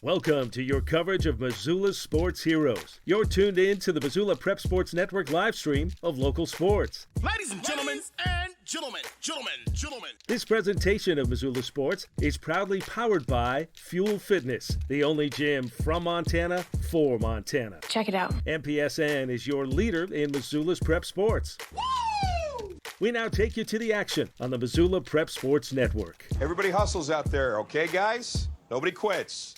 Welcome to your coverage of Missoula's sports heroes. You're tuned in to the Missoula Prep Sports Network live stream of local sports. Ladies and gentlemen, gentlemen. This presentation of Missoula Sports is proudly powered by Fuel Fitness, the only gym from Montana for Montana. Check it out. MPSN is your leader in Missoula's prep sports. Woo! We now take you to the action on the Missoula Prep Sports Network. Everybody hustles out there, okay, guys? Nobody quits.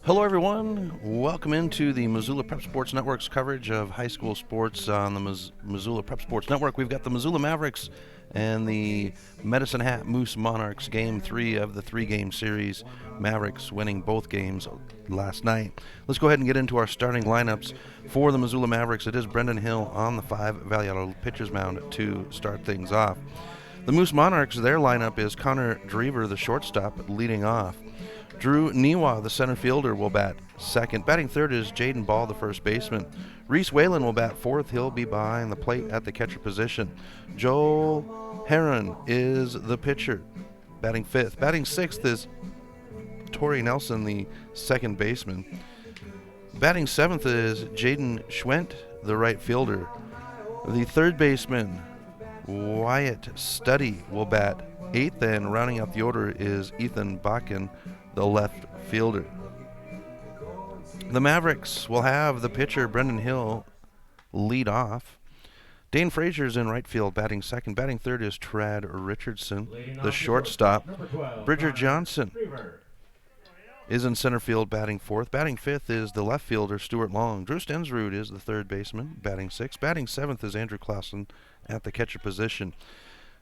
Hello, everyone. Welcome into the Missoula Prep Sports Network's coverage of high school sports on the Missoula Prep Sports Network. We've got the Missoula Mavericks and the Medicine Hat Moose Monarchs, Game 3 of the 3-game series. Mavericks winning both games last night. Let's go ahead and get into our starting lineups for the Missoula Mavericks. It is Brendan Hill on the 5 Valley Auto pitcher's mound to start things off. The Moose Monarchs, their lineup is Connor Drever, the shortstop, leading off. Drew Niwa, the center fielder, will bat second. Batting third is Jaden Ball, the first baseman. Reese Whalen will bat fourth. He'll be behind the plate at the catcher position. Joel Heron is the pitcher, batting fifth. Batting sixth is Tori Nelson, the second baseman. Batting seventh is Jaden Schwent, the right fielder. The third baseman, Wyatt Studdy, will bat eighth, and rounding out the order is Ethan Bakken, the left fielder. The Mavericks will have the pitcher, Brendan Hill, lead off. Dane Frazier's in right field, batting second. Batting third is Trad Richardson, the shortstop. Bridger Johnson is in center field, batting fourth. Batting fifth is the left fielder, Stuart Long. Drew Stensrud is the third baseman, batting sixth. Batting seventh is Andrew Clausen at the catcher position.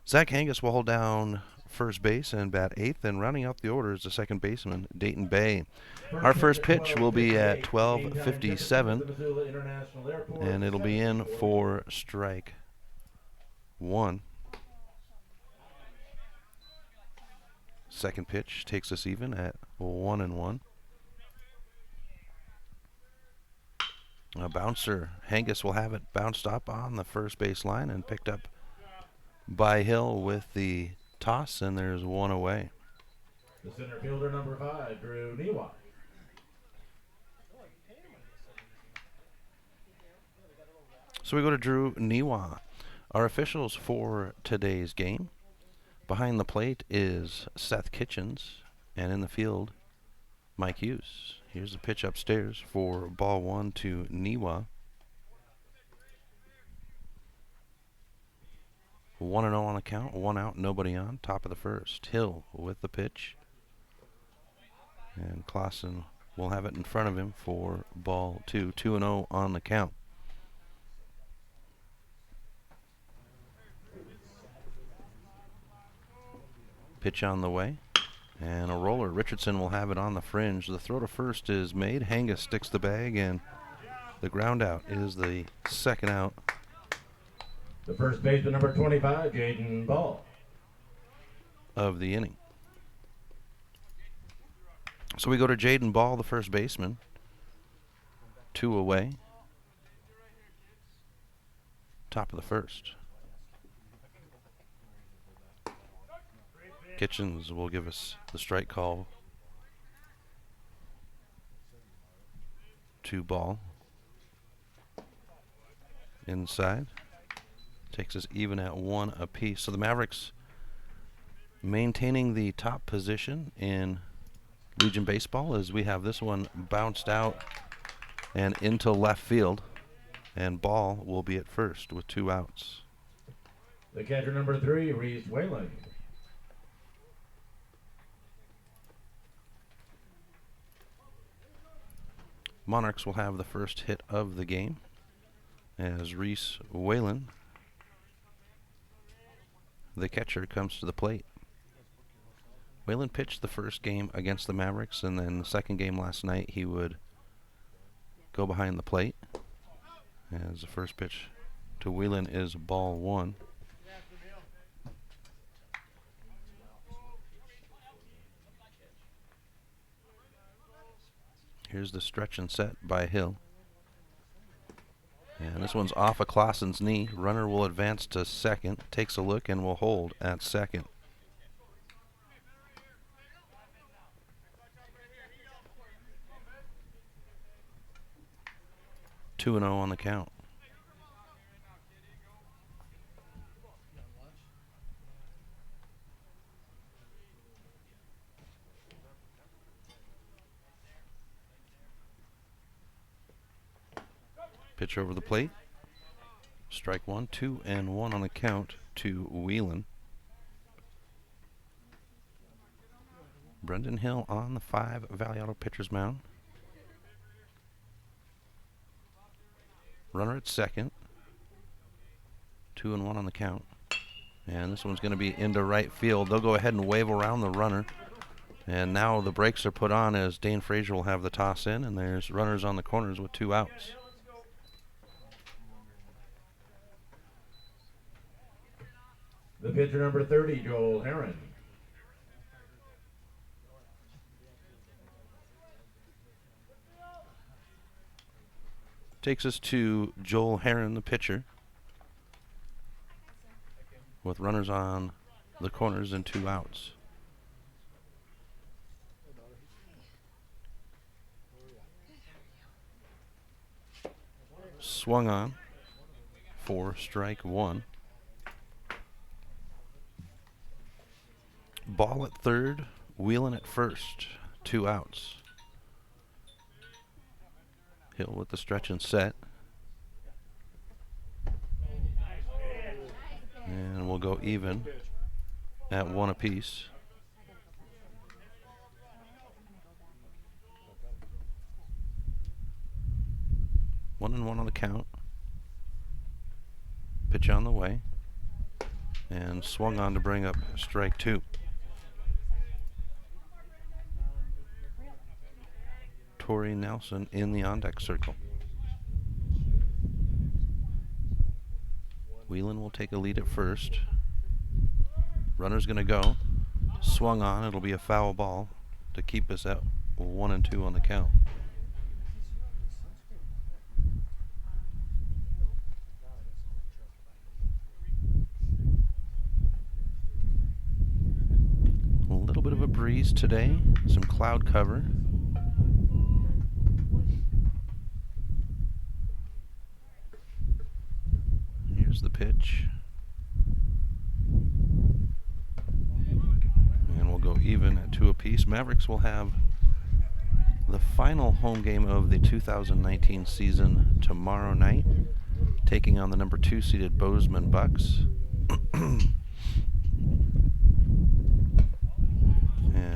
Zach Hangus will hold down first base and bat eighth, and rounding out the order is the second baseman, Dayton Bay. Our first pitch will be at 12:57, and it'll be in for strike one. Second pitch takes us even at 1-1. A bouncer, Hangus will have it bounced up on the first base line and picked up by Hill with the toss, and there's one away. The center fielder, number 5, Drew Niwa. So we go to Drew Niwa. Our officials for today's game. Behind the plate is Seth Kitchens, and in the field, Mike Hughes. Here's the pitch upstairs for ball one to Niwa. 1-0 on the count, one out, nobody on, top of the first. Hill with the pitch. And Clausen will have it in front of him for ball two. 2-0 on the count. Pitch on the way. And a roller. Richardson will have it on the fringe. The throw to first is made. Hangus sticks the bag, and the ground out is the second out. The first baseman, number 25, Jaden Ball. Of the inning. So we go to Jaden Ball, the first baseman. 2 away. Top of the first. Kitchens will give us the strike call to Ball. Inside. Takes us even at 1 apiece. So the Mavericks maintaining the top position in Legion Baseball as we have this one bounced out and into left field. And Ball will be at first with 2 outs. The catcher, number 3, Reese Whalen. Monarchs will have the first hit of the game as Reese Whalen, the catcher, comes to the plate. Whalen pitched the first game against the Mavericks, and then the second game last night he would go behind the plate. As the first pitch to Whalen is ball 1. Here's the stretch and set by Hill. And this one's off of Clausen's knee. Runner will advance to second, takes a look, and will hold at second. 2-0 on the count. Pitch over the plate. Strike one, 2-1 on the count to Whelan. Brendan Hill on the 5 Valley Auto pitcher's mound. Runner at second. 2-1 on the count. And this one's going to be into right field. They'll go ahead and wave around the runner. And now the brakes are put on as Dane Frazier will have the toss in, and there's runners on the corners with 2 outs. The pitcher number 30, Joel Heron. Takes us to Joel Heron, the pitcher, with runners on the corners and 2 outs. Swung on for strike 1. Ball at third, Whelan at first, 2 outs. Hill with the stretch and set. And we'll go even at 1 apiece. One and one on the count. Pitch on the way. And swung on to bring up strike 2. Torrey Nelson in the on-deck circle. Whelan will take a lead at first. Runner's going to go. Swung on. It'll be a foul ball to keep us at 1-2 on the count. A little bit of a breeze today. Some cloud cover. Here's the pitch. And we'll go even at 2 apiece. Mavericks will have the final home game of the 2019 season tomorrow night, taking on the number 2 seeded Bozeman Bucks. And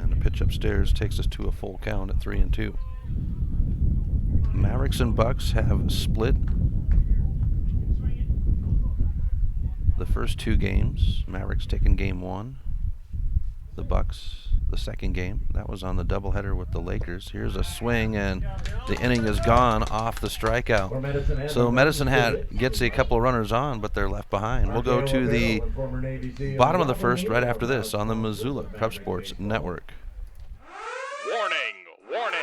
the pitch upstairs takes us to a full count at 3-2. Mavericks and Bucks have split the first 2 games. Mavericks taking game 1. The Bucks the second game. That was on the doubleheader with the Lakers. Here's a swing, and the inning is gone off the strikeout. So Medicine Hat gets a couple of runners on, but they're left behind. We'll go to the bottom of the first right after this on the Missoula Prep Sports Network. Warning, warning.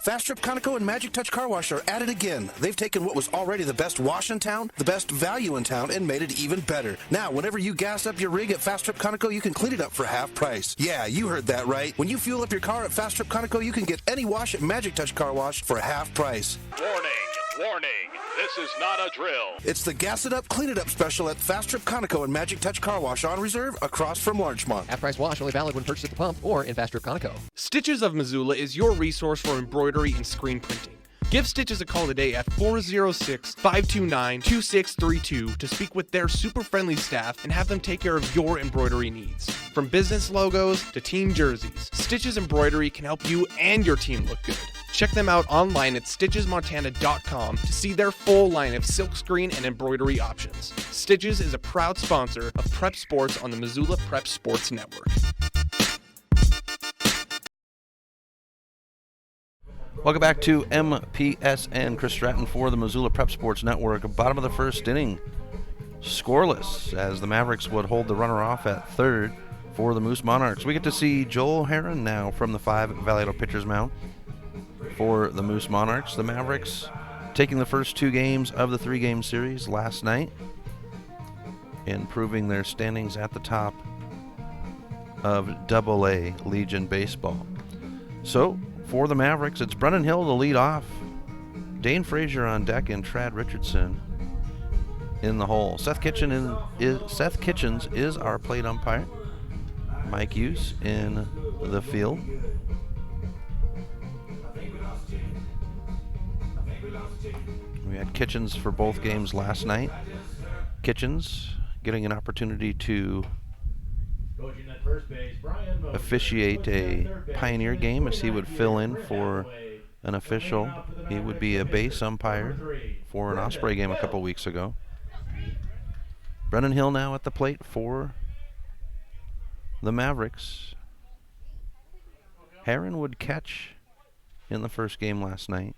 Fast Trip Conoco and Magic Touch Car Wash are at it again. They've taken what was already the best wash in town, the best value in town, and made it even better. Now, whenever you gas up your rig at Fast Trip Conoco, you can clean it up for half price. Yeah, you heard that right. When you fuel up your car at Fast Trip Conoco, you can get any wash at Magic Touch Car Wash for half price. Warning, warning. This is not a drill. It's the Gas It Up, Clean It Up special at Fast Trip Conoco and Magic Touch Car Wash on reserve across from Larchmont. Half-price wash only valid when purchased at the pump or in Fast Trip Conoco. Stitches of Missoula is your resource for embroidery and screen printing. Give Stitches a call today at 406-529-2632 to speak with their super friendly staff and have them take care of your embroidery needs. From business logos to team jerseys, Stitches Embroidery can help you and your team look good. Check them out online at stitchesmontana.com to see their full line of silkscreen and embroidery options. Stitches is a proud sponsor of Prep Sports on the Missoula Prep Sports Network. Welcome back to MPSN. Chris Stratton for the Missoula Prep Sports Network. Bottom of the first inning, scoreless, as the Mavericks would hold the runner off at third for the Moose Monarchs. We get to see Joel Heron now from the 5 Valley Auto pitcher's mound for the Moose Monarchs. The Mavericks taking the first 2 games of the 3-game series last night, improving their standings at the top of AA Legion Baseball. So, for the Mavericks, it's Brendan Hill to lead off. Dane Frazier on deck and Trad Richardson in the hole. Seth Kitchens is our plate umpire. Mike Hughes in the field. We had Kitchens for both games last night. Kitchens getting an opportunity to officiate a Pioneer game as he would fill in for an official. He would be a base umpire for an Osprey game a couple weeks ago. Brennan Hill now at the plate for the Mavericks. Heron would catch in the first game last night.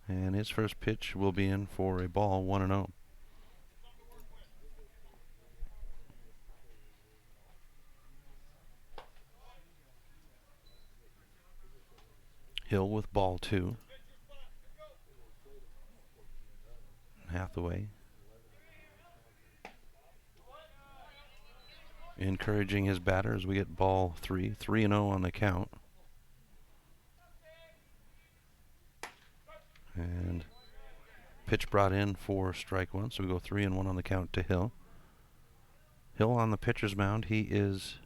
And his first pitch will be in for a ball, 1-0. Hill with ball 2. Hathaway encouraging his batter as we get ball 3, 3-0 on the count. And pitch brought in for strike 1, so we go 3-1 on the count to Hill. Hill on the pitcher's mound. He is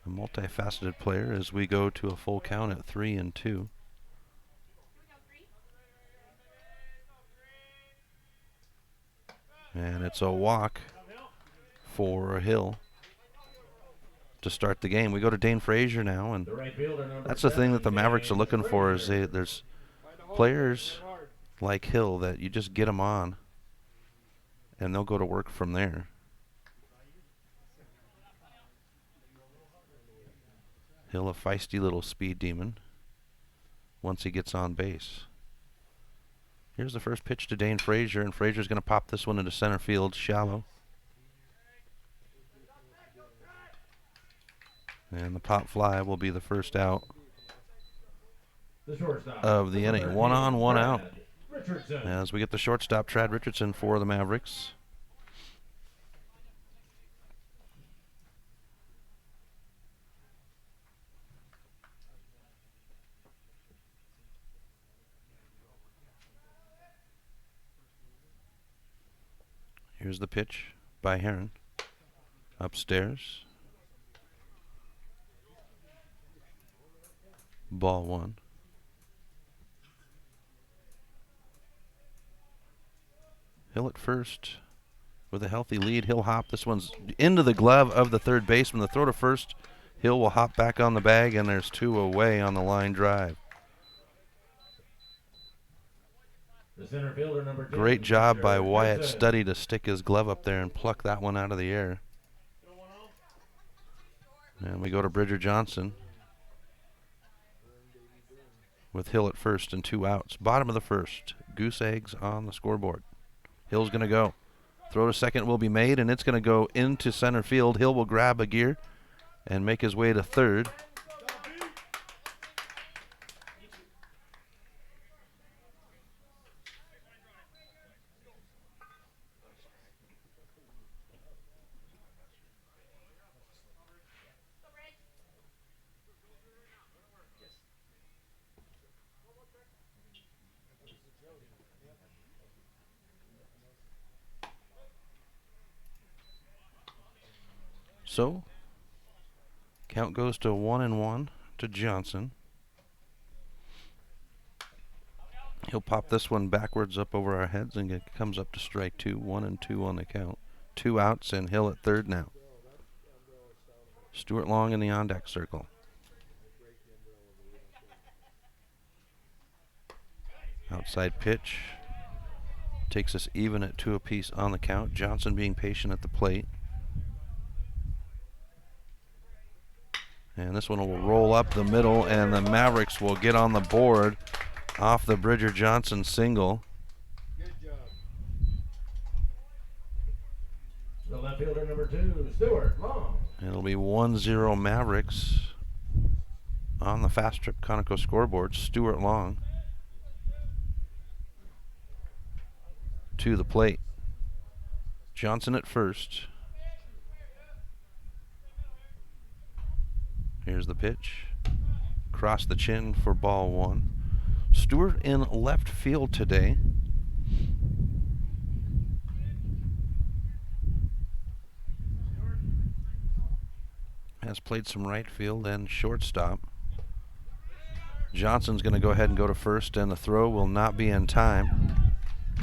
a multifaceted player as we go to a full count at 3-2. And it's a walk for Hill to start the game. We go to Dane Frazier now, and that's the thing that the Mavericks are looking for is there's players like Hill that you just get them on and they'll go to work from there. Hill, a feisty little speed demon once he gets on base. Here's the first pitch to Dane Frazier, and Frazier's going to pop this one into center field, shallow. And the pop fly will be the first out of the inning. 1 on, 1 out. As we get the shortstop, Trad Richardson for the Mavericks. Here's the pitch by Heron. Upstairs. Ball 1. Hill at first with a healthy lead. Hill hop. This one's into the glove of the third baseman. The throw to first. Hill will hop back on the bag, and there's 2 away on the line drive. The center fielder, number 10, Great job by Wyatt Studdy to stick his glove up there and pluck that one out of the air. And we go to Bridger Johnson with Hill at first and 2 outs. Bottom of the first. Goose eggs on the scoreboard. Hill's going to go. Throw to second will be made, and it's going to go into center field. Hill will grab a gear and make his way to third. So, count goes to 1-1 to Johnson. He'll pop this one backwards up over our heads, and it comes up to strike 2. 1-2 on the count. 2 outs, and Hill at third now. Stuart Long in the on-deck circle. Outside pitch. Takes us even at 2 apiece on the count. Johnson being patient at the plate. And this one will roll up the middle, and the Mavericks will get on the board off the Bridger Johnson single. Good job. The left fielder, number 2, Stuart Long. It'll be 1-0 Mavericks on the Fast Trip Conoco scoreboard. Stuart Long to the plate. Johnson at first. Here's the pitch. across the chin for ball 1. Stewart in left field today. Has played some right field and shortstop. Johnson's going to go ahead and go to first, and the throw will not be in time.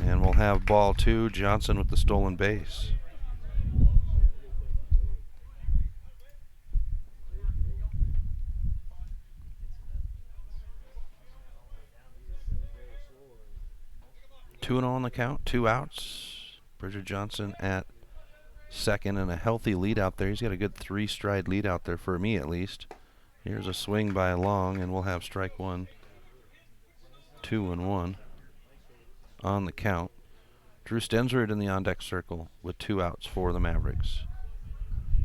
And we'll have ball 2, Johnson with the stolen base. Two and 0 on the count, 2 outs. Bridger Johnson at second, and a healthy lead out there. He's got a good 3-stride lead out there for me, at least. Here's a swing by Long, and we'll have strike 1. 2-1 on the count. Drew Stensrud in the on-deck circle with 2 outs for the Mavericks.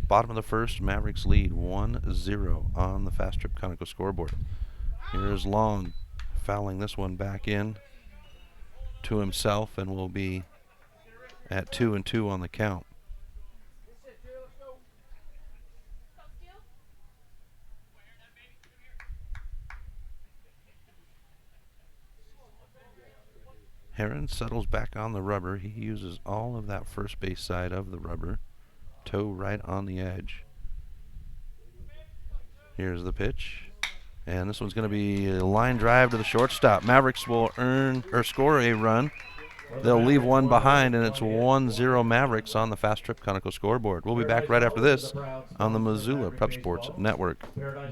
Bottom of the first, Mavericks lead 1-0 on the Fast Trip Conoco scoreboard. Here's Long fouling this one back in to himself, and will be at 2-2 on the count. Heron settles back on the rubber. He uses all of that first base side of the rubber. Toe right on the edge. Here's the pitch. And this one's going to be a line drive to the shortstop. Mavericks will score a run. They'll leave one behind, and it's 1-0 Mavericks on the Fast Trip Conoco scoreboard. We'll be back right after this on the Missoula Prep Sports Network.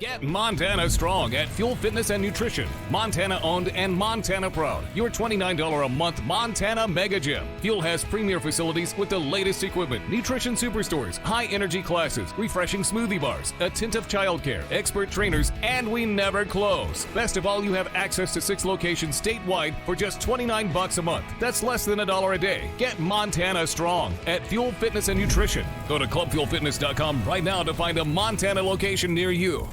Get Montana strong at Fuel Fitness and Nutrition. Montana owned and Montana proud. Your $29 a month Montana Mega Gym. Fuel has premier facilities with the latest equipment, nutrition superstores, high energy classes, refreshing smoothie bars, attentive childcare, expert trainers, and we never close. Best of all, you have access to 6 locations statewide for just $29 a month. That's less than $1 a day. Get Montana strong at Fuel Fitness and Nutrition. Go to clubfuelfitness.com right now to find a Montana location near you.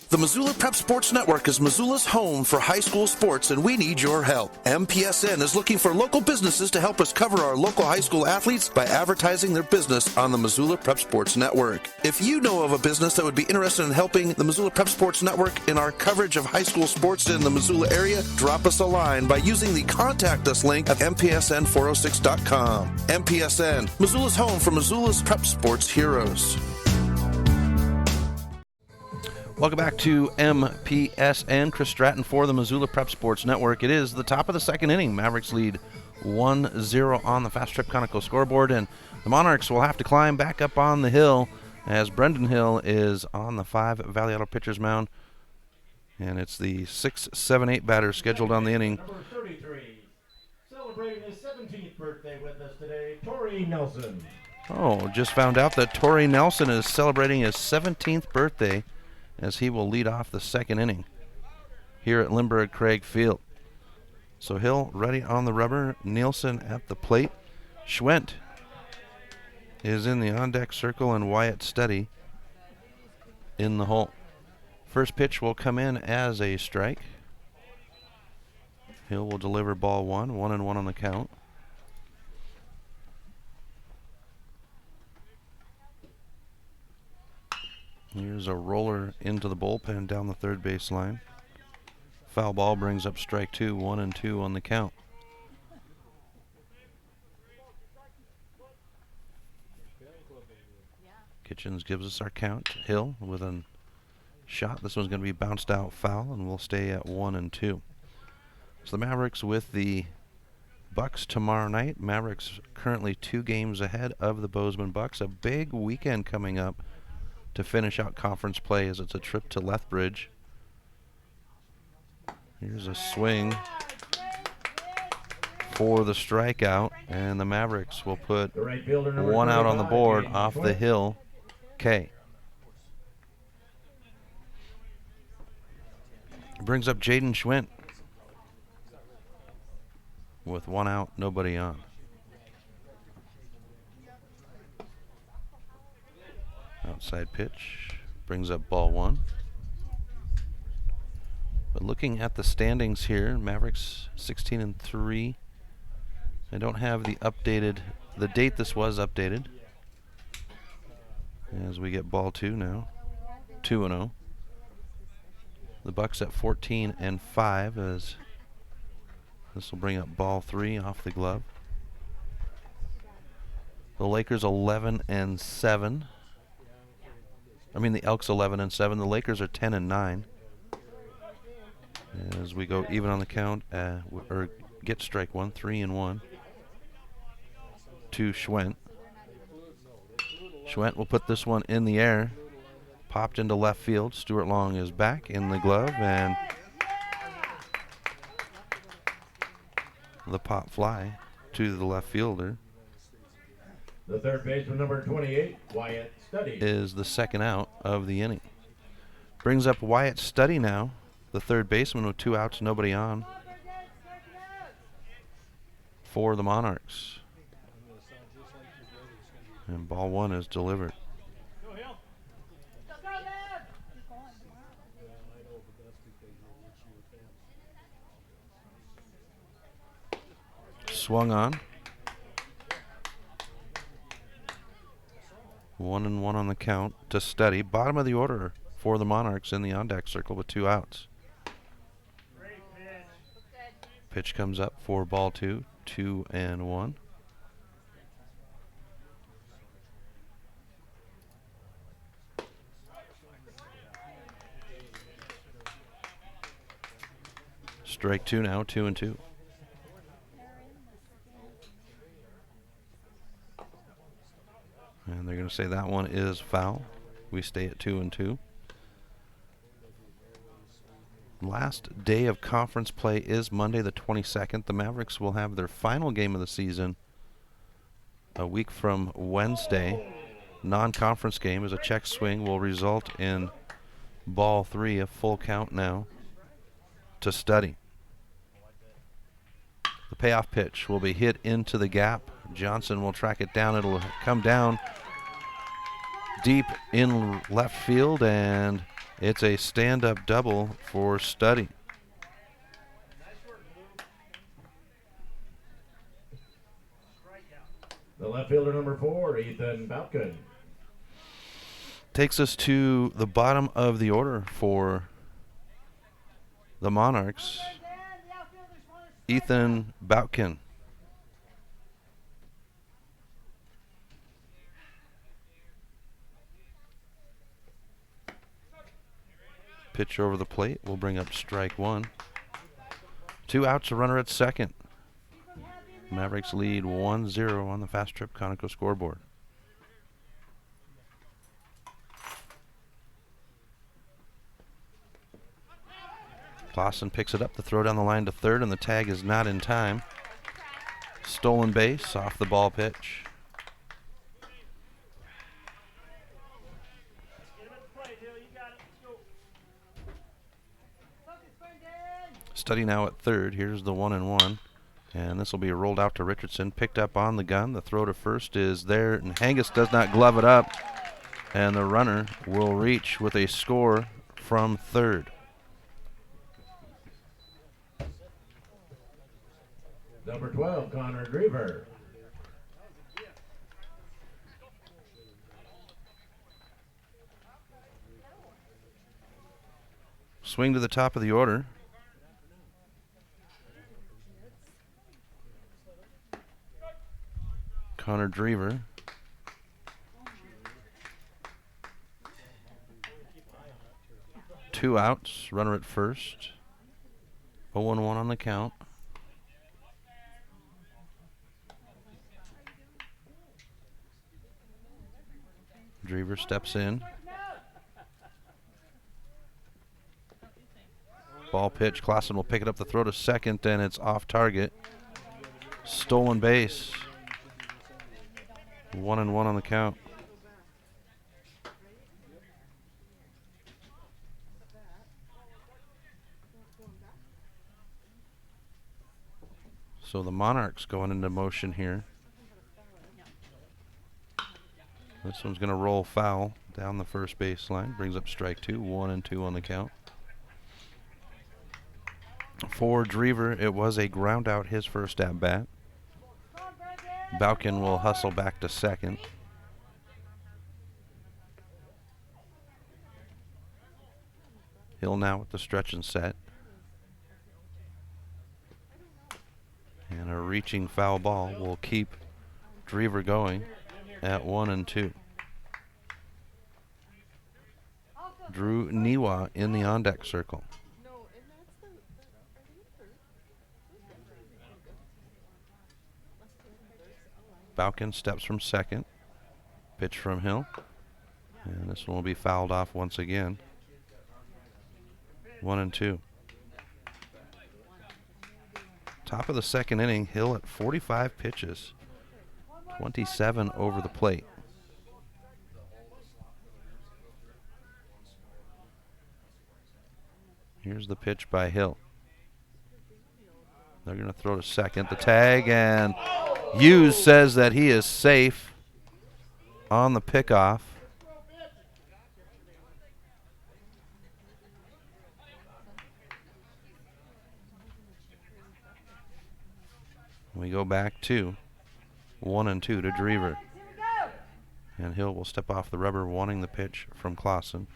The Missoula Prep Sports Network is Missoula's home for high school sports, and we need your help. MPSN is looking for local businesses to help us cover our local high school athletes by advertising their business on the Missoula Prep Sports Network. If you know of a business that would be interested in helping the Missoula Prep Sports Network in our coverage of high school sports in the Missoula area, drop us a line by using the Contact Us link at MPSN406.com. MPSN, Missoula's home for Missoula's Prep Sports heroes. Welcome back to MPSN. Chris Stratton for the Missoula Prep Sports Network. It is the top of the second inning. Mavericks lead 1-0 on the Fast Trip Conoco scoreboard, and the Monarchs will have to climb back up on the hill as Brendan Hill is on the 5 Valley Auto pitcher's mound. And it's the 6, 7, 8 batters scheduled on the inning. Number 33, celebrating his 17th birthday with us today, Torrey Nelson. Oh, just found out that Torrey Nelson is celebrating his 17th birthday, as he will lead off the second inning here at Lindbergh Craig Field. So Hill ready on the rubber, Nielsen at the plate. Schwendt is in the on-deck circle, and Wyatt Steady in the hole. First pitch will come in as a strike. Hill will deliver ball 1, 1-1 on the count. Here's a roller into the bullpen down the third base line. Foul ball brings up strike 2, 1-2 on the count. Kitchens gives us our count. Hill with a shot. This one's going to be bounced out foul, and we'll stay at 1-2. So the Mavericks with the Bucks tomorrow night. Mavericks currently 2 games ahead of the Bozeman Bucks. A big weekend coming up to finish out conference play, as it's a trip to Lethbridge. Here's a swing for the strikeout, and the Mavericks will put 1 out on the board off the Hill K. Brings up Jaden Schwendt with 1 out, nobody on. Outside pitch brings up ball 1. But looking at the standings here, Mavericks 16-3. I don't have the date this was updated. As we get ball 2 now, 2-0. The Bucks at 14-5 as this will bring up ball 3 off the glove. The Lakers 11-7. I mean the Elks 11-7. The Lakers are 10-9. As we go even on the count, or get strike one, 3-1 to Schwent. Schwent will put this one in the air. Popped into left field. Stuart Long is back in the glove, and the pop fly to the left fielder. The third baseman, number 28, Wyatt Study, is the second out of the inning. Brings up Wyatt Study now, the third baseman with 2 outs, nobody on, for the Monarchs. And ball 1 is delivered. Swung on. 1-1 on the count to Study. Bottom of the order for the Monarchs in the on-deck circle with 2 outs. Pitch comes up for ball 2, 2-1. Strike 2 now, 2-2. And they're going to say that one is foul. We stay at 2-2. Last day of conference play is Monday the 22nd. The Mavericks will have their final game of the season a week from Wednesday. Non-conference game as a check swing will result in ball 3, a full count now to Study. The payoff pitch will be hit into the gap. Johnson will track it down. It'll come down deep in left field, and it's a stand-up double for Study. The left fielder, number 4, Ethan Balkin. Takes us to the bottom of the order for the Monarchs. Ethan Balkin. Pitch over the plate will bring up strike 1. 2 outs, a runner at second. Mavericks lead 1-0 on the Fast Trip Conoco scoreboard. Clausen picks it up, the throw down the line to third, and the tag is not in time. Stolen base off the ball pitch. Study now at third. Here's the 1-1. And this will be rolled out to Richardson. Picked up on the gun. The throw to first is there, and Hangus does not glove it up. And the runner will reach with a score from third. Number 12, Connor Drever. Swing to the top of the order. Connor Drever. Two outs, runner at first. 0-1 on the count. Drever steps in. Ball pitch. Clausen will pick it up, the throw to second, and it's off target. Stolen base. 1-1 on the count. So the Monarchs going into motion here. This one's going to roll foul down the first baseline. Brings up strike 2. 1-2 on the count. For Drever, it was a ground out his first at bat. Balkin will hustle back to second. Hill now with the stretch and set. And a reaching foul ball will keep Drever going at 1-2. Drew Niwa in the on-deck circle. Balkin steps from second. Pitch from Hill. And this one will be fouled off once again. 1-2. Top of the second inning, Hill at 45 pitches. 27 over the plate. Here's the pitch by Hill. They're going to throw to second. The tag, and Hughes says that he is safe on the pickoff. We go back to 1-2 to Drever. And Hill will step off the rubber, wanting the pitch from Clausen.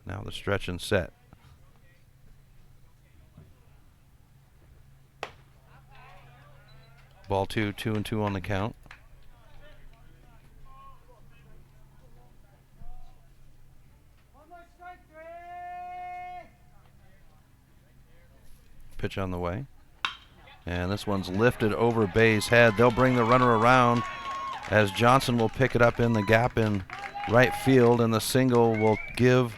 Now the stretch and set. Ball 2, 2-2 on the count. Pitch on the way. And this one's lifted over Bay's head. They'll bring the runner around as Johnson will pick it up in the gap in right field, and the single will give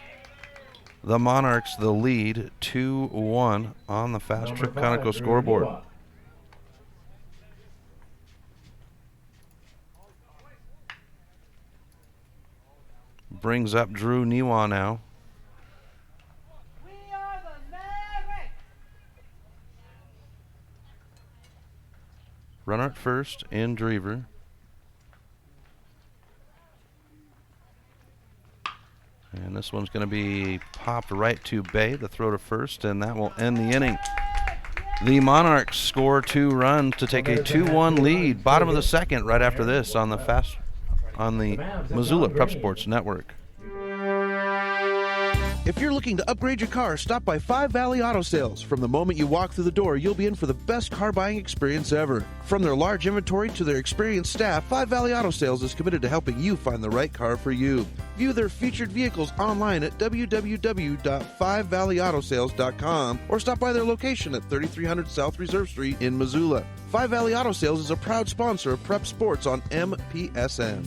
the Monarchs the lead 2-1 on the Fast Trip Conoco scoreboard. Brings up Drew Niwa now. We are the Mavericks. Runner at first in Drever. And this one's going to be popped right to Bay, the throw to first, and that will end the inning. The Monarchs score 2 runs to take a 2-1 lead. Bottom of the second right after this on the Missoula Prep Sports Network. If you're looking to upgrade your car, stop by Five Valley Auto Sales. From the moment you walk through the door, you'll be in for the best car buying experience ever. From their large inventory to their experienced staff, Five Valley Auto Sales is committed to helping you find the right car for you. View their featured vehicles online at www.5valleyautosales.com or stop by their location at 3300 South Reserve Street in Missoula. Five Valley Auto Sales is a proud sponsor of Prep Sports on MPSN.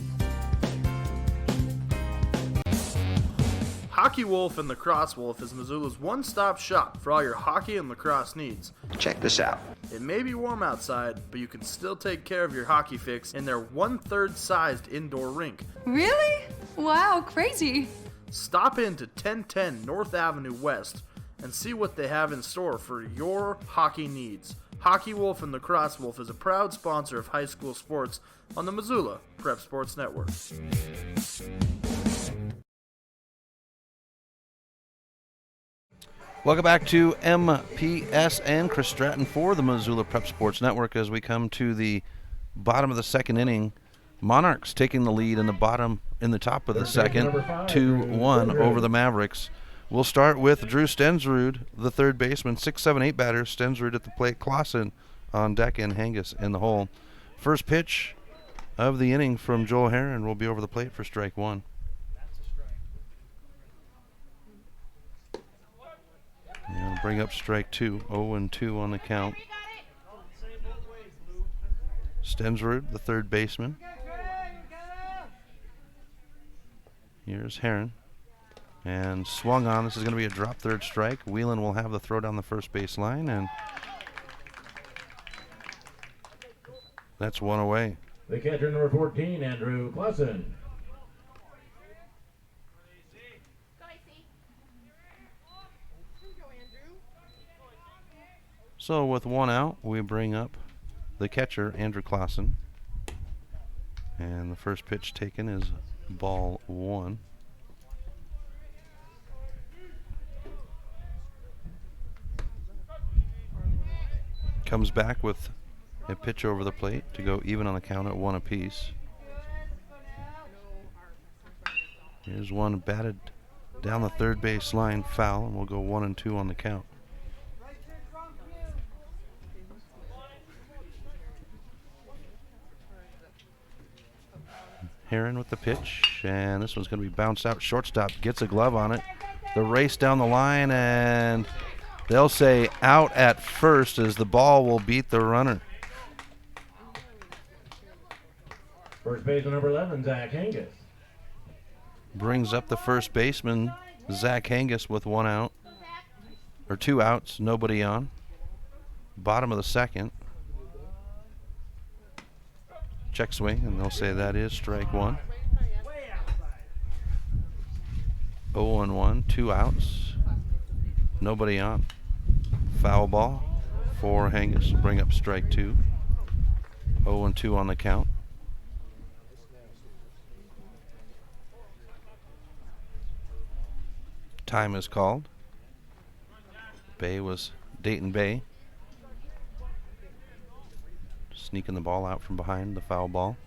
Hockey Wolf and Lacrosse Wolf is Missoula's one-stop shop for all your hockey and lacrosse needs. Check this out. It may be warm outside, but you can still take care of your hockey fix in their 1/3 sized indoor rink. Really? Wow, crazy. Stop into 1010 North Avenue West and see what they have in store for your hockey needs. Hockey Wolf and Lacrosse Wolf is a proud sponsor of high school sports on the Missoula Prep Sports Network. Welcome back to MPSN. Chris Stratton for the Missoula Prep Sports Network as we come to the bottom of the second inning. Monarchs taking the lead in the top of the second, 2-1 over the Mavericks. We'll start with Drew Stensrud, the third baseman, 6-7-8 batter. Stensrud at the plate, Clausen on deck, and Hangus in the hole. First pitch of the inning from Joel Herron will be over the plate for strike one. And bring up strike two, 0-2 on the count. Stensrud, the third baseman. Here's Herron. And swung on. This is going to be a drop third strike. Whelan will have the throw down the first base line, and that's one away. The catcher, number 14, Andrew Clausen. So with one out, we bring up the catcher, Andrew Clausen. And the first pitch taken is ball one. Comes back with a pitch over the plate to go even on the count at one apiece. Here's one batted down the third base line, foul, and we'll go 1-2 on the count. Heron with the pitch, and this one's going to be bounced out. Shortstop gets a glove on it. The race down the line, and they'll say out at first as the ball will beat the runner. First baseman number 11, Zach Hangus. Brings up the first baseman, Zach Hangus, with 1 out. Or 2 outs, nobody on. Bottom of the second. Check swing, and they'll say that is strike 1. 0-1, 2 outs. Nobody on. Foul ball for Hangus will bring up strike 2. 0-2 on the count. Time is called. Bay was Dayton Bay. Sneaking the ball out from behind the foul ball.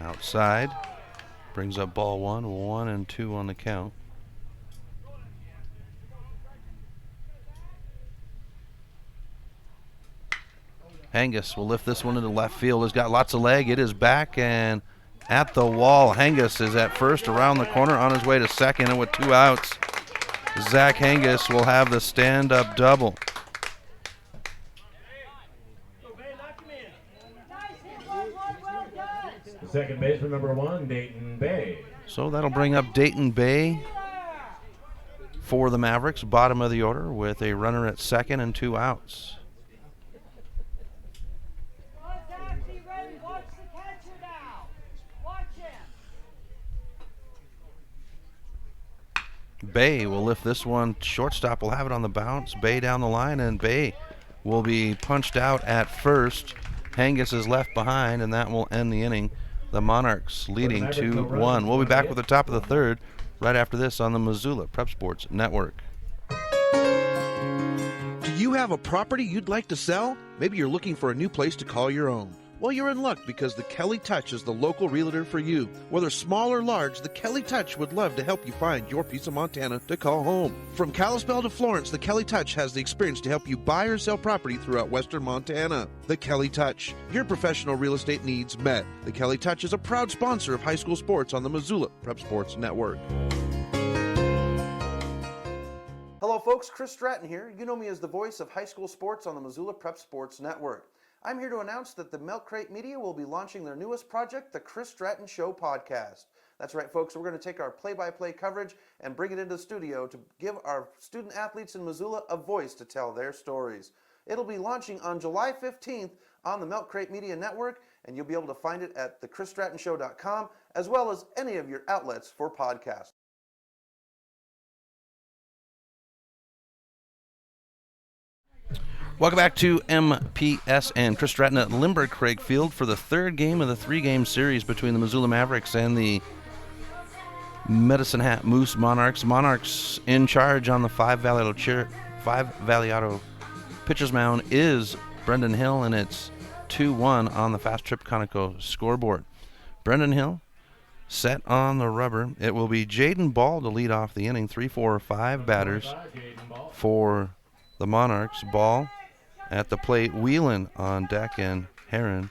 Outside. Brings up ball 1, 1-2 on the count. Hangus will lift this one into left field. Has got lots of leg. It is back and at the wall. Hangus is at first, around the corner, on his way to second, and with 2 outs, Zach Hangus will have the stand-up double. Second baseman number 1, Dayton Bay. So that'll bring up Dayton Bay for the Mavericks, bottom of the order, with a runner at second and 2 outs. Bay will lift this one. Shortstop will have it on the bounce. Bay down the line, and Bay will be punched out at first. Hangus is left behind, and that will end the inning. The Monarchs leading 2-1. We'll be back with the top of the third right after this on the Missoula Prep Sports Network. Do you have a property you'd like to sell? Maybe you're looking for a new place to call your own. Well, you're in luck because the Kelly Touch is the local realtor for you. Whether small or large, the Kelly Touch would love to help you find your piece of Montana to call home. From Kalispell to Florence, the Kelly Touch has the experience to help you buy or sell property throughout western Montana. The Kelly Touch, your professional real estate needs met. The Kelly Touch is a proud sponsor of high school sports on the Missoula Prep Sports Network. Hello folks, Chris Stratton here. You know me as the voice of high school sports on the Missoula Prep Sports Network. I'm here to announce that the Milk Crate Media will be launching their newest project, the Chris Stratton Show podcast. That's right, folks. We're going to take our play-by-play coverage and bring it into the studio to give our student athletes in Missoula a voice to tell their stories. It'll be launching on July 15th on the Milk Crate Media Network, and you'll be able to find it at thechrisstrattonshow.com, as well as any of your outlets for podcasts. Welcome back to MPSN. Chris Stratton at Lindbergh Craig Field for the third game of the 3-game series between the Missoula Mavericks and the Medicine Hat Moose Monarchs. Monarchs in charge on the Five Valley Auto pitcher's mound is Brendan Hill, and it's 2-1 on the Fast Trip Conoco scoreboard. Brendan Hill set on the rubber. It will be Jaden Ball to lead off the inning. 3, 4, 5 batters for the Monarchs. Ball at the plate, Whelan on deck, and Heron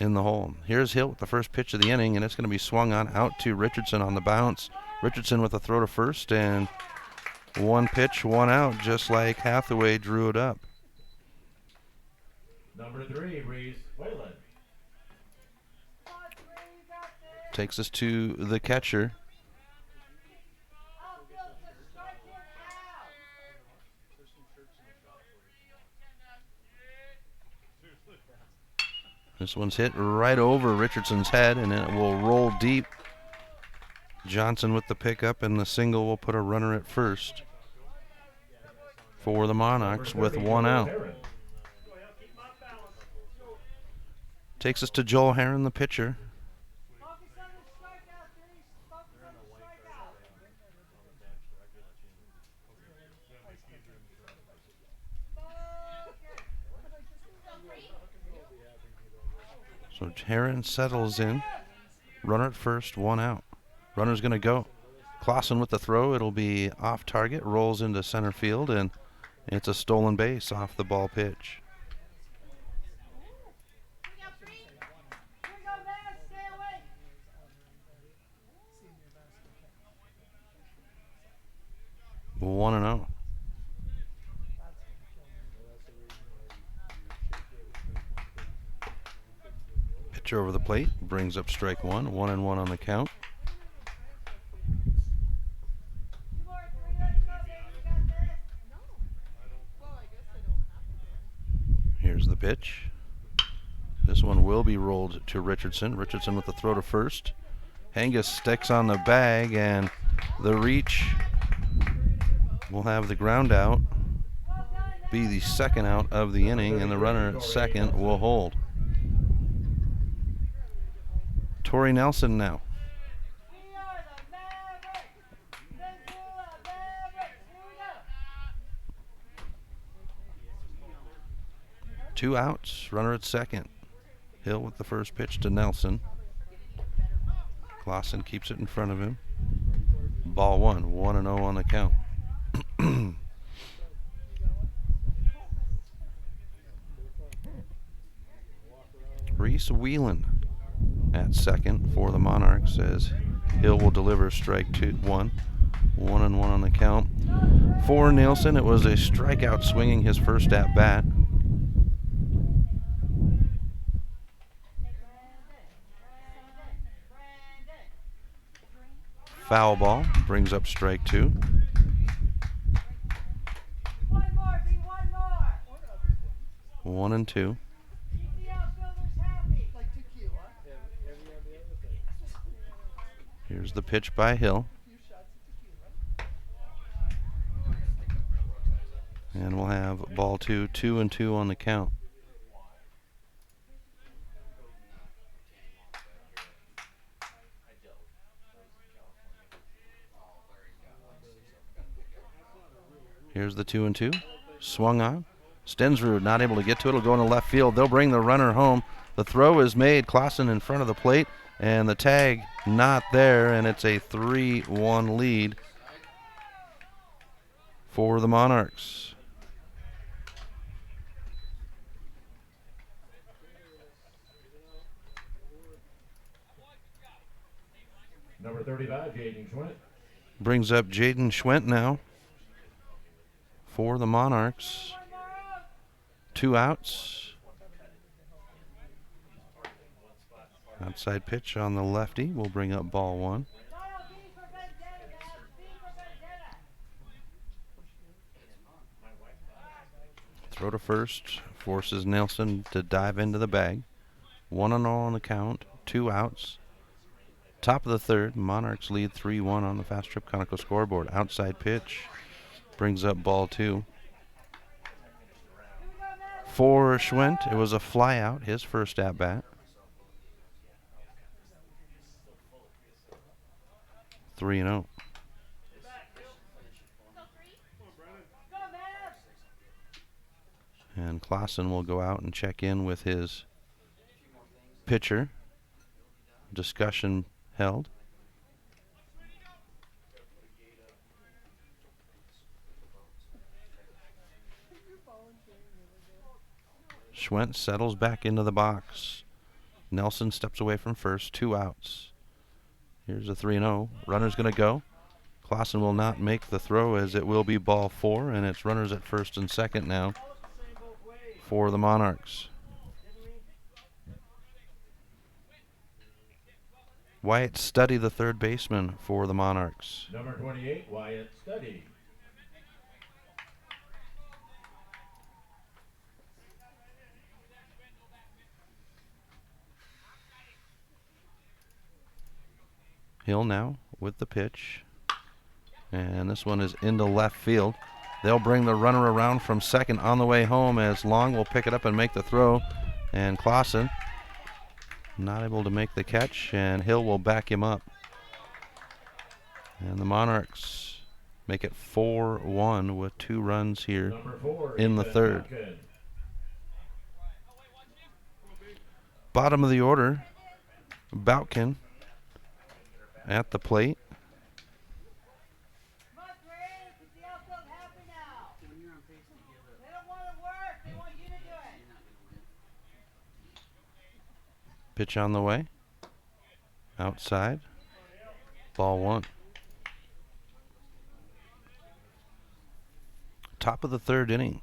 in the hole. Here's Hill with the first pitch of the inning, and it's going to be swung on out to Richardson on the bounce. Richardson with a throw to first, and 1 pitch, 1 out, just like Hathaway drew it up. Number 3, Reese Whalen. Takes us to the catcher. This one's hit right over Richardson's head, and it will roll deep. Johnson with the pickup, and the single will put a runner at first for the Monarchs with 1 out. Takes us to Joel Heron, the pitcher. So Heron settles in. Runner at first, 1 out. Runner's going to go. Clausen with the throw. It'll be off target, rolls into center field, and it's a stolen base off the ball pitch. One and oh. Pitcher over the plate brings up strike one. 1-1 on the count. Here's the pitch. This one will be rolled to Richardson. Richardson with the throw to first. Hengis sticks on the bag, and the reach will have the ground out. Be the second out of the inning, and the runner at second will hold. Torrey Nelson now. Two outs, runner at second. Hill with the first pitch to Nelson. Clausen keeps it in front of him. Ball one, 1-0 on the count. Reese Whelan at second for the Monarchs as Hill will deliver strike one. 1-1 on the count. For Nielsen, it was a strikeout swinging his first at bat. Foul ball brings up strike two. One and two. Here's the pitch by Hill. And we'll have ball two, 2-2 on the count. Here's the 2-2. Swung on. Stensrud not able to get to it. It'll go into left field. They'll bring the runner home. The throw is made. Clausen in front of the plate. And the tag not there. And it's a 3-1 lead for the Monarchs. Number 35, Jaden Schwent. Brings up Jaden Schwent now for the Monarchs. Two outs. Outside pitch on the lefty will bring up ball one. Throw to first forces Nelson to dive into the bag. 1-0 on the count. Two outs. Top of the third, Monarchs lead 3-1 on the Fast Trip Conoco scoreboard. Outside pitch brings up ball two. For Schwent, it was a fly out, his first at bat. 3-0. And Clausen will go out and check in with his pitcher. Discussion held. Schwent settles back into the box. Nelson steps away from first. Two outs. Here's a 3-0. Runner's going to go. Clausen will not make the throw as it will be ball four, and it's runners at first and second now for the Monarchs. Wyatt Studdy, the third baseman for the Monarchs. Number 28, Wyatt Studdy. Hill now with the pitch. And this one is into left field. They'll bring the runner around from second on the way home as Long will pick it up and make the throw. And Clausen not able to make the catch, and Hill will back him up. And the Monarchs make it 4-1 with 2 runs here in the third. Bottom of the order, Boutkin at the plate. Pitch on the way. Outside. Ball 1. Top of the 3rd inning.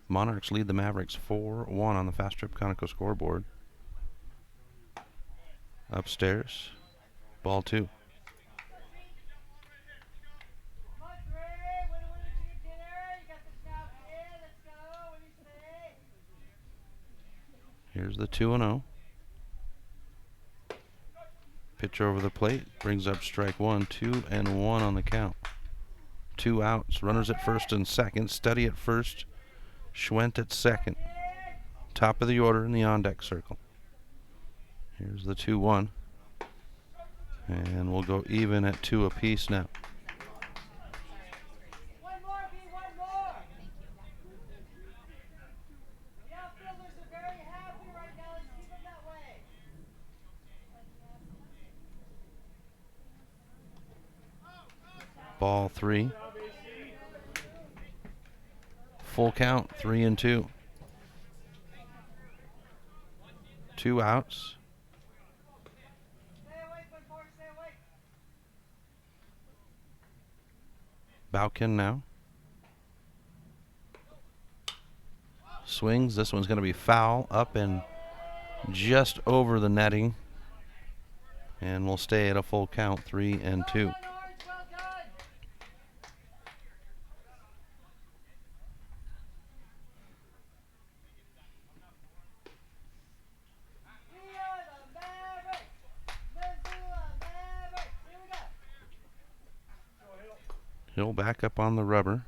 Monarchs lead the Mavericks 4-1 on the Fast Trip Conoco scoreboard. Upstairs. Ball 2. Here's the 2-0. Pitch over the plate, brings up strike 1, 2-1 on the count. 2 outs, runners at first and second, Steady at first, Schwent at second. Top of the order in the on-deck circle. Here's the 2-1. And we'll go even at 2 apiece now. Ball 3. Full count, 3-2. 2 outs. Baukin now. Swings. This one's going to be foul, up and just over the netting. And we'll stay at a full count, 3-2. Hill back up on the rubber.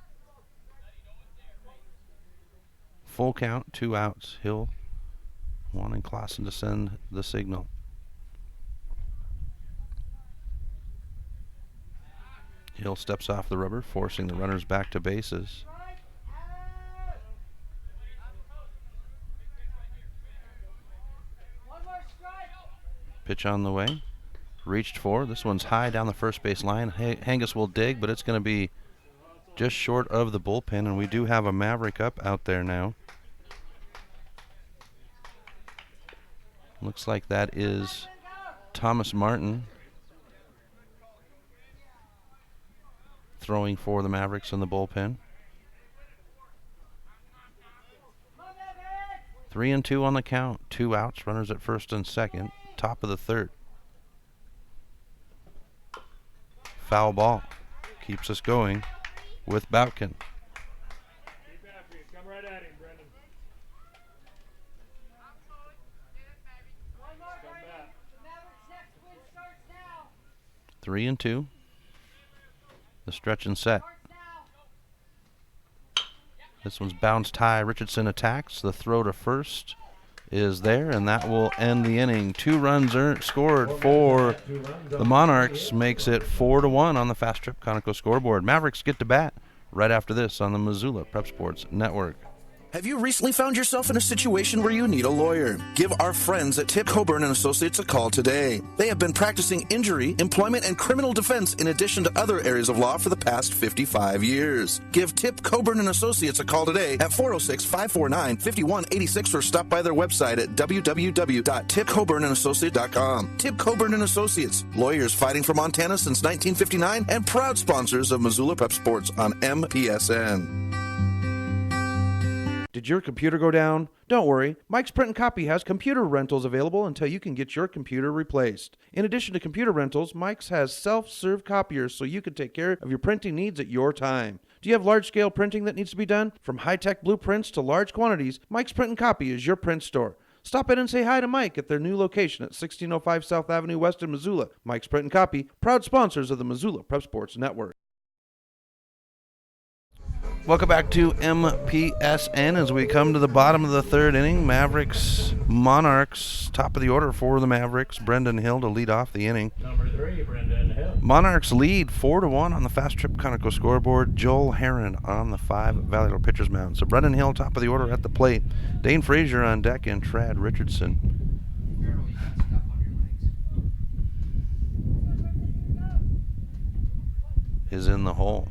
Full count, 2 outs. Hill wanting Clausen to send the signal. Hill steps off the rubber, forcing the runners back to bases. Pitch on the way. Reached for. This one's high down the first base line. Hangus will dig, but it's going to be just short of the bullpen, and we do have a Maverick up out there now. Looks like that is Thomas Martin throwing for the Mavericks in the bullpen. 3-2 on the count. 2 outs. Runners at first and second. Top of the 3rd. Foul ball. Keeps us going with Boutkin. Come right at him, Brendan. 3-2. The stretch and set. This one's bounced high. Richardson attacks. The throw to first is there, and that will end the inning. 2 runs scored for the Monarchs, makes it 4-1 on the Fast Trip Conoco scoreboard. Mavericks get to bat right after this on the Missoula Prep Sports Network. Have you recently found yourself in a situation where you need a lawyer? Give our friends at Tip Coburn & Associates a call today. They have been practicing injury, employment, and criminal defense in addition to other areas of law for the past 55 years. Give Tip Coburn & Associates a call today at 406-549-5186 or stop by their website at www.tipcoburnandassociates.com. Tip Coburn & Associates, lawyers fighting for Montana since 1959 and proud sponsors of Missoula Prep Sports on MPSN. Did your computer go down? Don't worry. Mike's Print and Copy has computer rentals available until you can get your computer replaced. In addition to computer rentals, Mike's has self-serve copiers so you can take care of your printing needs at your time. Do you have large-scale printing that needs to be done? From high-tech blueprints to large quantities, Mike's Print and Copy is your print store. Stop in and say hi to Mike at their new location at 1605 South Avenue West in Missoula. Mike's Print and Copy, proud sponsors of the Missoula Prep Sports Network. Welcome back to MPSN as we come to the bottom of the 3rd inning. Mavericks, Monarchs, top of the order for the Mavericks. Brendan Hill to lead off the inning. Number 3, Brendan Hill. Monarchs lead 4-1 on the Fast Trip Conoco scoreboard. Joel Heron on the 5 Valley pitcher's mound. So Brendan Hill top of the order at the plate. Dane Frazier on deck and Trad Richardson. is in the hole.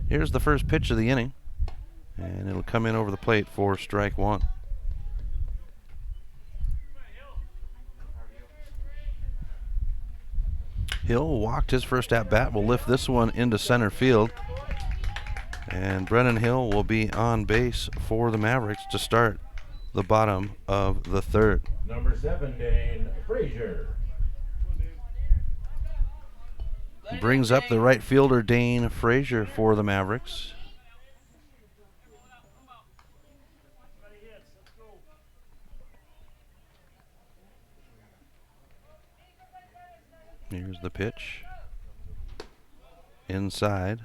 Here's the first pitch of the inning, and it'll come in over the plate for strike one. Hill walked his first at bat. Will lift this one into center field. And Brennan Hill will be on base for the Mavericks to start the bottom of the third. Number 7, Dane Frazier. Brings up the right fielder, Dane Frazier, for the Mavericks. Here's the pitch. Inside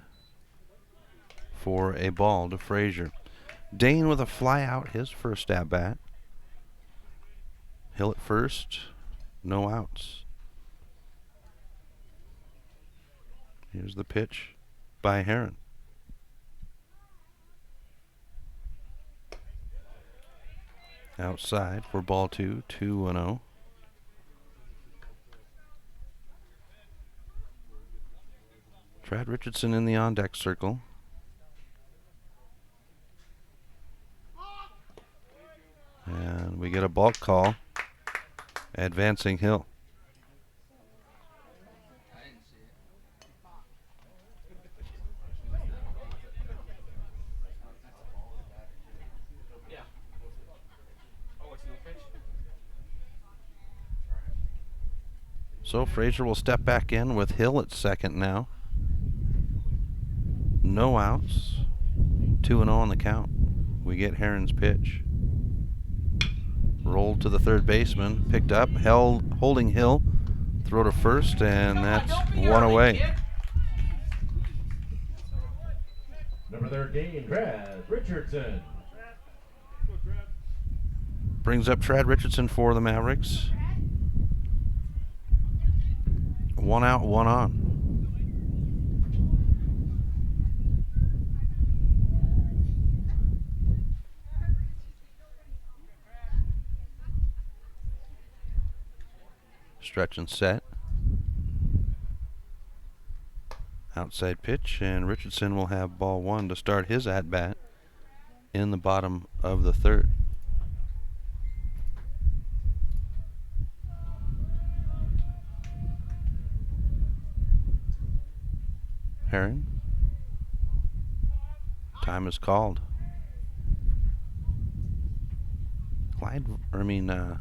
for a ball to Frazier. Dane with a fly out, his first at bat. Hill at first, no outs. Here's the pitch by Heron. Outside for ball 2, 2-0. Trad Richardson in the on-deck circle. And we get a balk call, advancing Hill. So Frazier will step back in with Hill at second now. No outs. 2-0 on the count. We get Heron's pitch. Rolled to the third baseman. Picked up. Holding Hill. Throw to first, and that's one away. Number 13, Trad Richardson. Brings up Trad Richardson for the Mavericks. 1 out, 1 on. Stretch and set. Outside pitch, and Richardson will have ball 1 to start his at-bat in the bottom of the third. Heron. Time is called.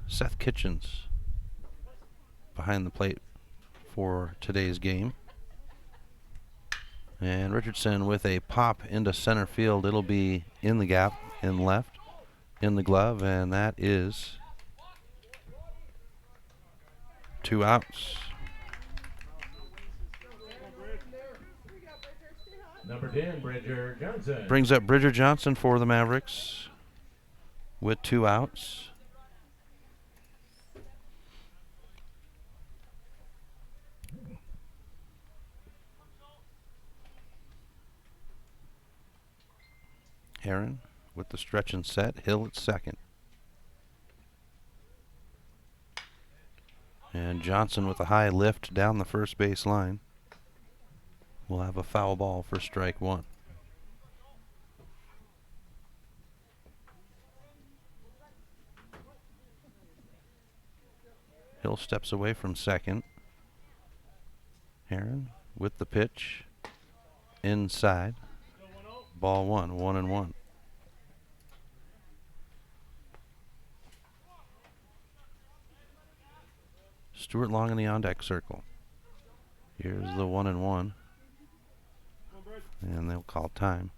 Seth Kitchens behind the plate for today's game. And Richardson with a pop into center field. It'll be in the gap, in left, in the glove, and that is 2 outs. Number 10, Bridger Johnson. Brings up Bridger Johnson for the Mavericks with 2 outs. Heron with the stretch and set. Hill at second. And Johnson with a high lift down the first base line. We'll have a foul ball for strike 1. Hill steps away from second. Heron with the pitch. Inside. Ball 1, 1-1. Stuart Long in the on-deck circle. Here's the 1-1. And they'll call time.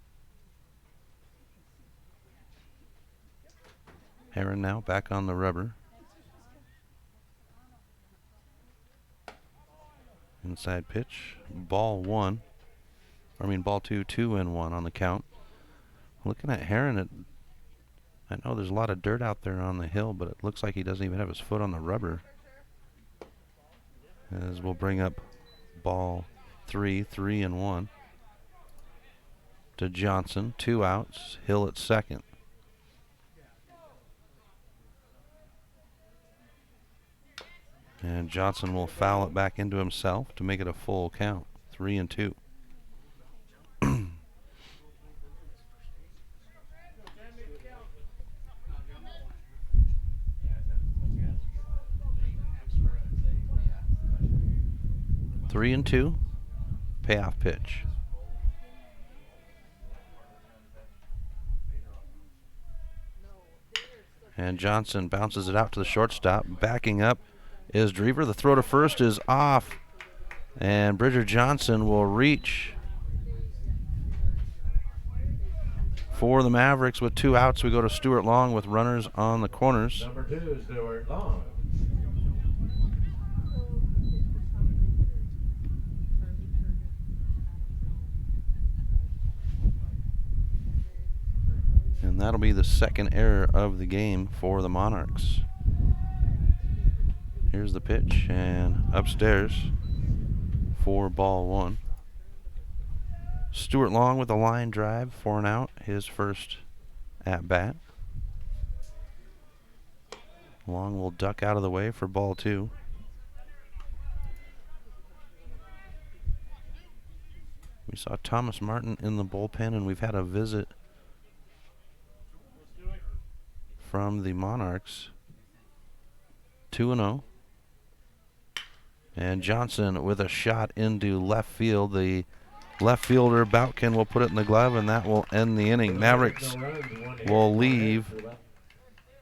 Heron now back on the rubber. Inside pitch. Ball 2, 2-1 on the count. Looking at Heron, I know there's a lot of dirt out there on the hill, but it looks like he doesn't even have his foot on the rubber. As we'll bring up ball 3, 3-1. To Johnson, 2 outs. Hill at second. And Johnson will foul it back into himself to make it a full count. 3-2. 3-2. Payoff pitch. And Johnson bounces it out to the shortstop. Backing up is Drever. The throw to first is off. And Bridger Johnson will reach for the Mavericks with 2 outs. We go to Stuart Long with runners on the corners. Number 2 is Stuart Long. And that'll be the second error of the game for the Monarchs. Here's the pitch and upstairs for ball 1. Stuart Long with a line drive for an out, his first at bat. Long will duck out of the way for ball 2. We saw Thomas Martin in the bullpen, and we've had a visit from the Monarchs. 2-0. And Johnson with a shot into left field. The left fielder, Boutkin, will put it in the glove, and that will end the inning. Mavericks will leave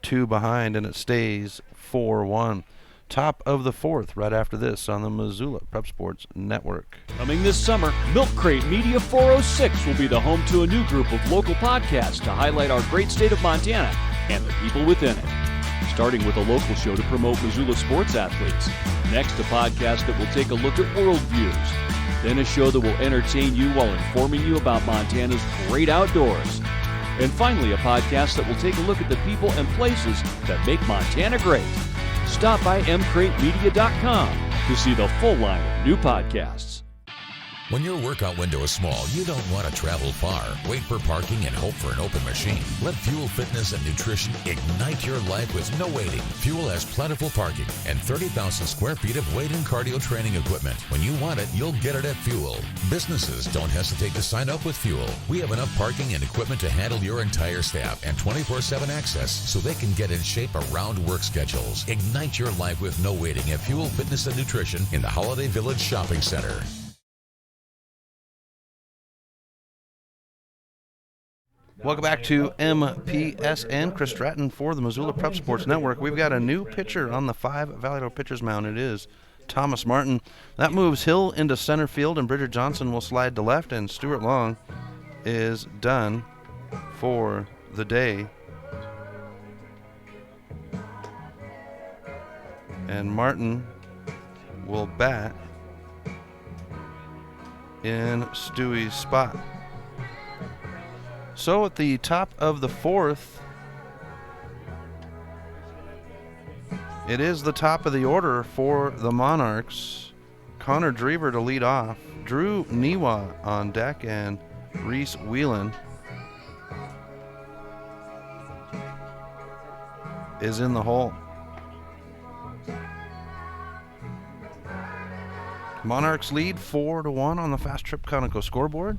2 behind, and it stays 4-1. Top of the 4th right after this on the Missoula Prep Sports Network. Coming this summer, Milk Crate Media 406 will be the home to a new group of local podcasts to highlight our great state of Montana and the people within it. Starting with a local show to promote Missoula sports athletes. Next, a podcast that will take a look at world views. Then a show that will entertain you while informing you about Montana's great outdoors. And finally, a podcast that will take a look at the people and places that make Montana great. Stop by mcratemedia.com to see the full line of new podcasts. When your workout window is small, you don't want to travel far, wait for parking, and hope for an open machine. Let Fuel Fitness and Nutrition ignite your life with no waiting. Fuel has plentiful parking and 30,000 square feet of weight and cardio training equipment. When you want it, you'll get it at Fuel. Businesses don't hesitate to sign up with Fuel. We have enough parking and equipment to handle your entire staff and 24/7 access so they can get in shape around work schedules. Ignite your life with no waiting at Fuel Fitness and Nutrition in the Holiday Village Shopping Center. Welcome back to MPSN. Chris Stratton for the Missoula Prep Sports Network. We've got a new pitcher on the 5 Valley pitcher's mound. It is Thomas Martin. That moves Hill into center field, and Bridger Johnson will slide to left, and Stuart Long is done for the day. And Martin will bat in Stewie's spot. So at the top of the 4th, it is the top of the order for the Monarchs. Connor Drever to lead off, Drew Niwa on deck, and Reese Whelan is in the hole. Monarchs lead 4-1 on the Fast Trip Conoco scoreboard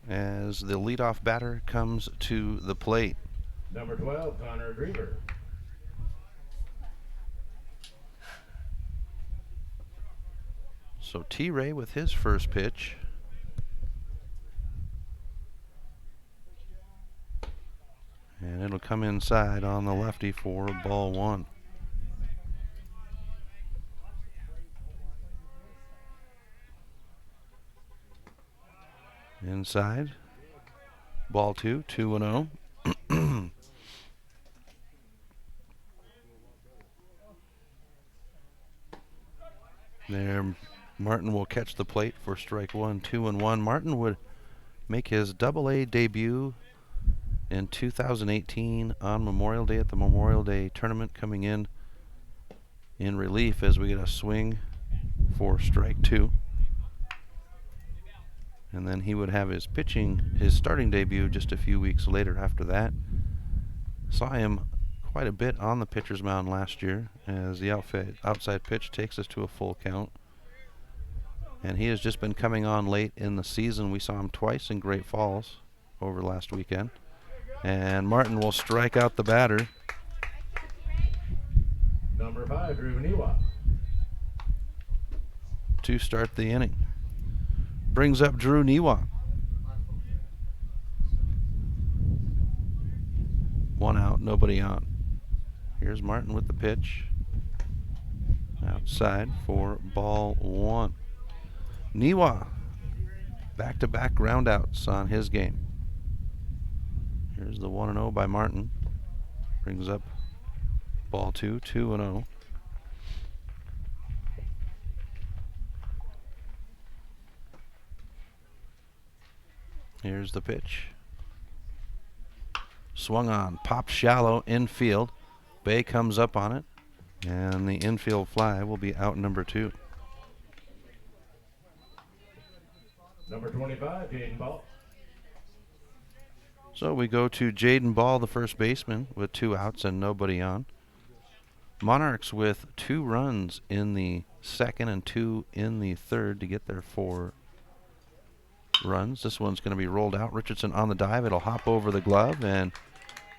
as the leadoff batter comes to the plate. Number 12, Connor Drever. So T-Ray with his first pitch. And it'll come inside on the lefty for ball 1. Inside, ball 2, 2-0. There, Martin will catch the plate for strike 1, 2-1. Martin would make his Double-A debut in 2018 on Memorial Day at the Memorial Day tournament, coming in relief as we get a swing for strike 2. And then he would have his starting debut just a few weeks later after that. Saw him quite a bit on the pitcher's mound last year as the outside pitch takes us to a full count. And he has just been coming on late in the season. We saw him twice in Great Falls over last weekend. And Martin will strike out the batter. Number 5, Drew Niwa. to start the inning. Brings up Drew Niwa. 1 out, nobody on. Here's Martin with the pitch. Outside for ball 1. Niwa, back-to-back groundouts on his game. Here's the 1-0 by Martin. Brings up ball 2, 2-0. Here's the pitch. Swung on, popped shallow, infield. Bay comes up on it, and the infield fly will be out number 2. Number 25, Jaden Ball. So we go to Jaden Ball, the first baseman, with 2 outs and nobody on. Monarchs with 2 runs in the second and 2 in the third to get their 4 runs. This one's going to be rolled out. Richardson on the dive. It'll hop over the glove, and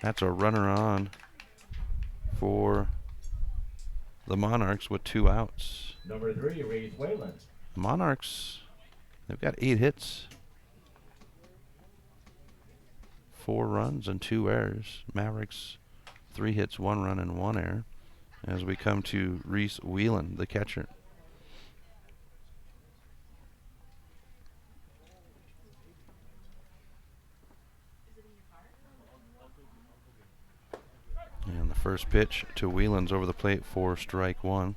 that's a runner on for the Monarchs with 2 outs. Number 3, Reese Whalen. The Monarchs, they've got 8 hits, 4 runs and 2 errors. Mavericks, 3 hits, 1 run and 1 error. As we come to Reese Whelan, the catcher. And the first pitch to Whelan's over the plate for strike 1.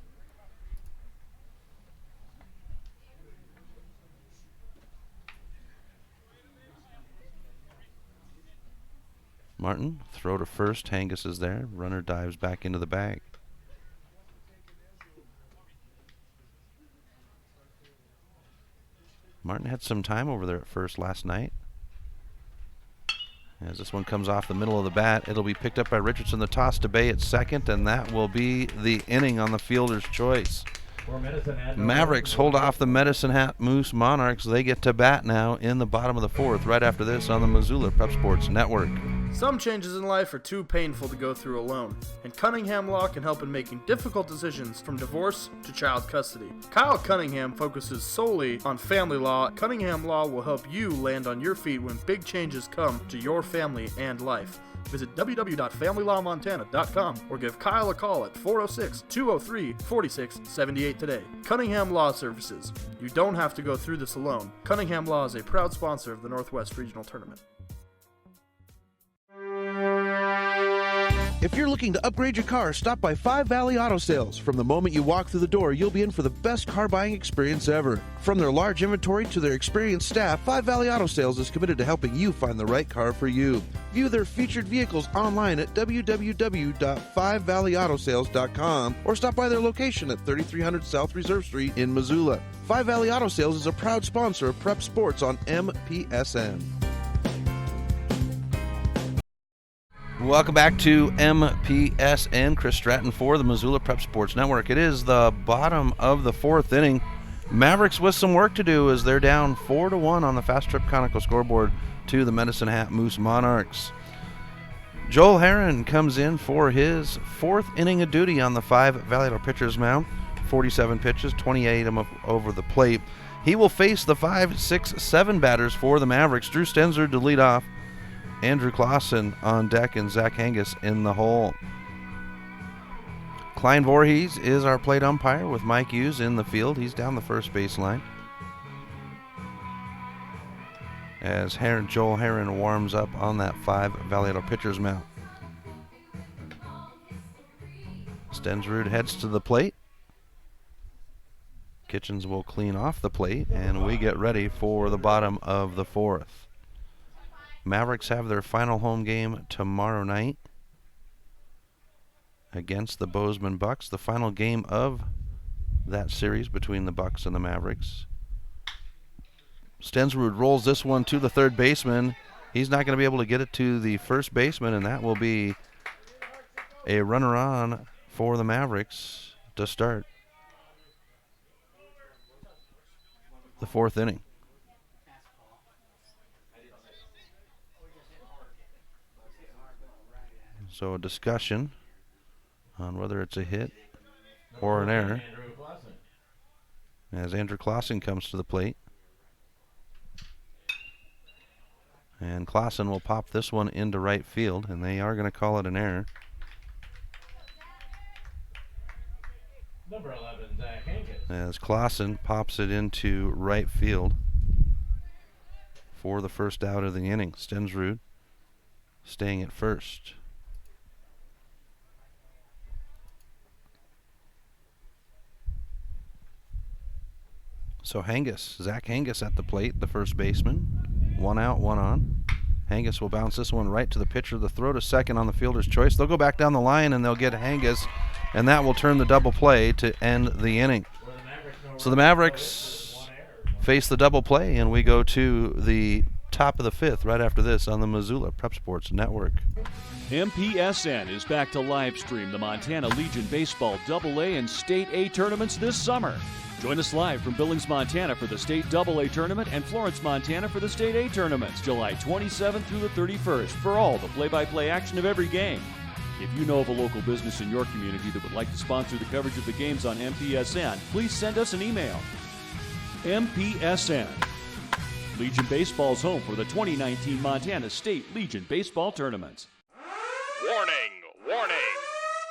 Martin, throw to first. Hangus is there. Runner dives back into the bag. Martin had some time over there at first last night. As this one comes off the middle of the bat, it'll be picked up by Richardson. The toss to Bay at second, and that will be the inning on the fielder's choice. Mavericks hold off the Medicine Hat Moose Monarchs. They get to bat now in the bottom of the 4th, right after this on the Missoula Prep Sports Network. Some changes in life are too painful to go through alone, and Cunningham Law can help in making difficult decisions from divorce to child custody. Kyle Cunningham focuses solely on family law. Cunningham Law will help you land on your feet when big changes come to your family and life. Visit www.familylawmontana.com or give Kyle a call at 406-203-4678 today. Cunningham Law Services. You don't have to go through this alone. Cunningham Law is a proud sponsor of the Northwest Regional Tournament. If you're looking to upgrade your car, stop by 5 Valley Auto Sales. From the moment you walk through the door, you'll be in for the best car buying experience ever. From their large inventory to their experienced staff, 5 Valley Auto Sales is committed to helping you find the right car for you. View their featured vehicles online at www.5valleyautosales.com or stop by their location at 3300 South Reserve Street in Missoula. 5 Valley Auto Sales is a proud sponsor of Prep Sports on MPSN. Welcome back to MPSN. Chris Stratton for the Missoula Prep Sports Network. It is the bottom of the 4th inning. Mavericks with some work to do as they're down 4-1 on the Fast Trip Conical scoreboard to the Medicine Hat Moose Monarchs. Joel Herron comes in for his 4th inning of duty on the 5 Valley Auto pitcher's mound. 47 pitches, 28 of them over the plate. He will face the 5, 6, 7 batters for the Mavericks. Drew Stenzer to lead off. Andrew Clausen on deck and Zach Hangus in the hole. Klein Voorhees is our plate umpire with Mike Hughes in the field. He's down the first baseline. As Joel Herron warms up on that 5 Valley Auto pitcher's mound. Stensrud heads to the plate. Kitchens will clean off the plate, and we get ready for the bottom of the 4th. Mavericks have their final home game tomorrow night against the Bozeman Bucks, the final game of that series between the Bucks and the Mavericks. Stensrud rolls this one to the third baseman. He's not going to be able to get it to the first baseman, and that will be a runner on for the Mavericks to start the 4th inning. So a discussion on whether it's a hit or an error. as Andrew Clausen comes to the plate. And Clausen will pop this one into right field, and they are going to call it an error. Number 11, Zach Hankins. As Clausen pops it into right field for the first out of the inning. Stensrud staying at first. So Zach Hangis at the plate, the first baseman. 1 out, 1 on. Hangis will bounce this one right to the pitcher. The throw to second on the fielder's choice. They'll go back down the line and they'll get Hangis, and that will turn the double play to end the inning. So the Mavericks face the double play, and we go to the top of the fifth right after this on the Missoula Prep Sports Network. MPSN is back to live stream the Montana Legion Baseball AA and State A tournaments this summer. Join us live from Billings, Montana for the State AA Tournament and Florence, Montana for the State A Tournaments, July 27th through the 31st for all the play-by-play action of every game. If you know of a local business in your community that would like to sponsor the coverage of the games on MPSN, please send us an email. MPSN. Legion Baseball's home for the 2019 Montana State Legion Baseball Tournaments. Warning, warning.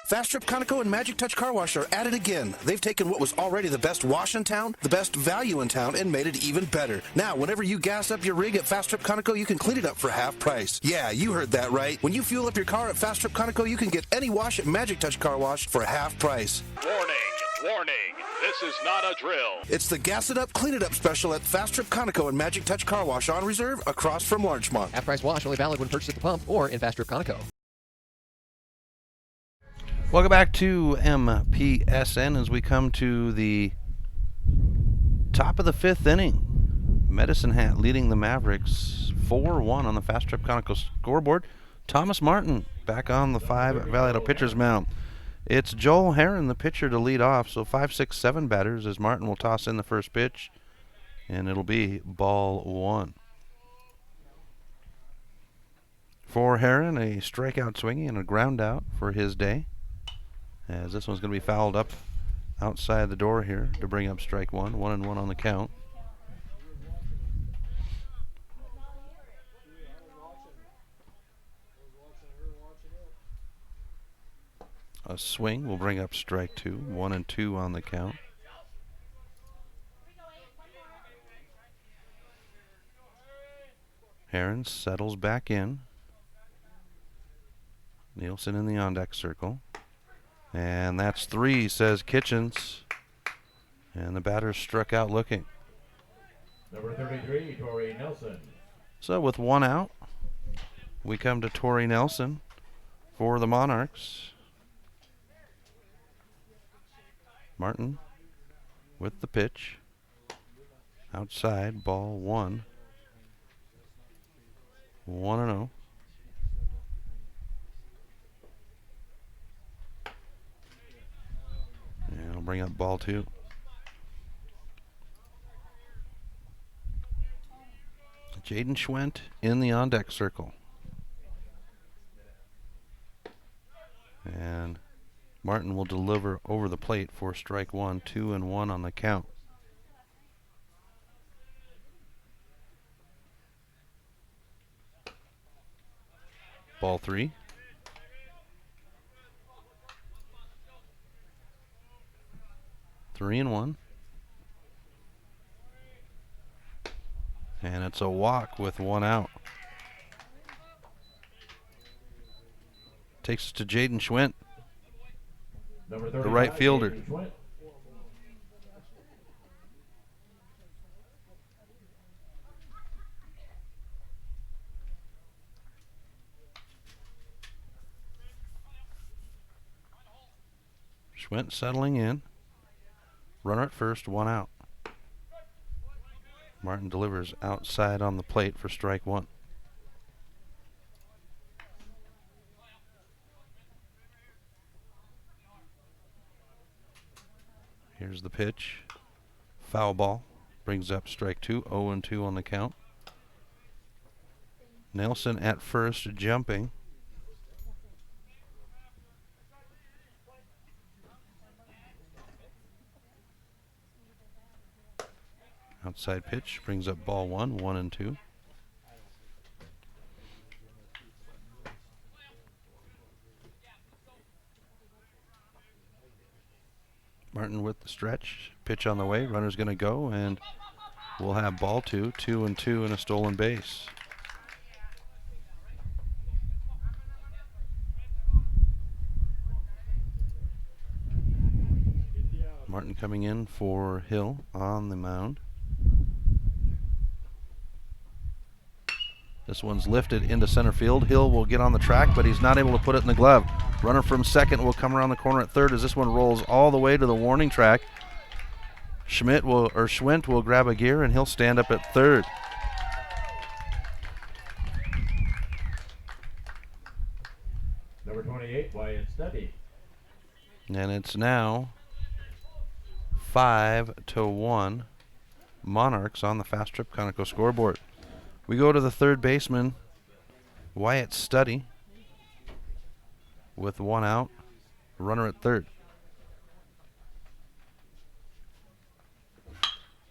Fast Trip Conoco and Magic Touch Car Wash are at it again. They've taken what was already the best wash in town, the best value in town, and made it even better. Now, whenever you gas up your rig at Fast Trip Conoco, you can clean it up for half price. Yeah, you heard that right. When you fuel up your car at Fast Trip Conoco, you can get any wash at Magic Touch Car Wash for half price. Warning, warning. This is not a drill. It's the Gas It Up, Clean It Up special at Fast Trip Conoco and Magic Touch Car Wash on reserve across from Larchmont. Half-price wash only valid when purchased at the pump or in Fast Trip Conoco. Welcome back to MPSN as we come to the top of the fifth inning. Medicine Hat leading the Mavericks 4-1 on the Fast Trip Conoco scoreboard. Thomas Martin back on the Valley pitcher's mound. It's Joel Herron, the pitcher, to lead off. So 5, 6, 7 batters as Martin will toss in the first pitch, and it'll be ball 1. For Herron, a strikeout swinging and a ground out for his day, as this one's going to be fouled up outside the door here to bring up strike 1. 1-1 on the count. A swing will bring up strike 2. 1-2 on the count. Herron settles back in. Nielsen in the on-deck circle. And that's 3, says Kitchens. And the batter struck out looking. Number 33, Torrey Nelson. So with 1 out, we come to Torrey Nelson for the Monarchs. Martin with the pitch. Outside, ball 1. 1-0. And I'll bring up ball 2. Jaden Schwent in the on-deck circle. And Martin will deliver over the plate for strike 1, 2-1 on the count. Ball 3. Three and 1. And it's a walk with 1 out. Takes us to Jaden Schwent, the right fielder. Schwent settling in. Runner at first, 1 out. Martin delivers outside on the plate for strike 1. Here's the pitch. Foul ball. Brings up strike 2. 0-2 on the count. Nelson at first, jumping. Outside pitch brings up ball 1, 1-2. Martin with the stretch. Pitch on the way. Runner's going to go, and we'll have ball 2, 2-2, and a stolen base. Martin coming in for Hill on the mound. This one's lifted into center field. Hill will get on the track, but he's not able to put it in the glove. Runner from second will come around the corner at third as this one rolls all the way to the warning track. Schwint will grab a gear, and he'll stand up at third. Number 28, Wyatt Study. And it's now 5-1. Monarchs on the Fast Trip Conoco scoreboard. We go to the third baseman, Wyatt Study, with 1 out, runner at third.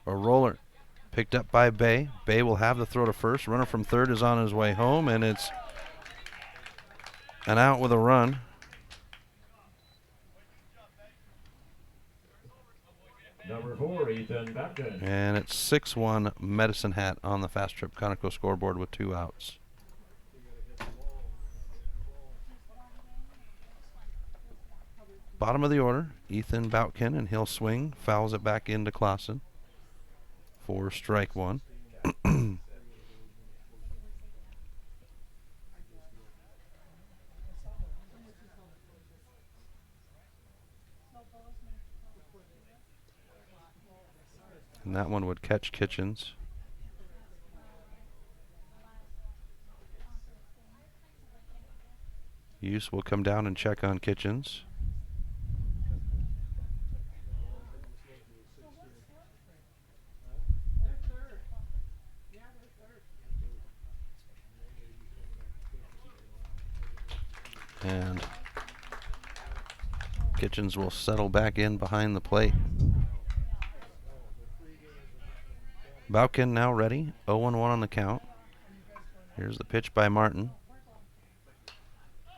A roller picked up by Bay. Bay will have the throw to first. Runner from third is on his way home, and it's an out with a run. Number 4, Ethan Babkin. And it's 6-1 Medicine Hat on the Fast Trip Conoco scoreboard with 2 outs. Bottom of the order, Ethan Boutkin, and he'll swing. Fouls it back into Clausen for strike 1. And that one would catch Kitchens. Use will come down and check on Kitchens. And Kitchens will settle back in behind the plate. Boutkin now ready. 0-1 on the count. Here's the pitch by Martin.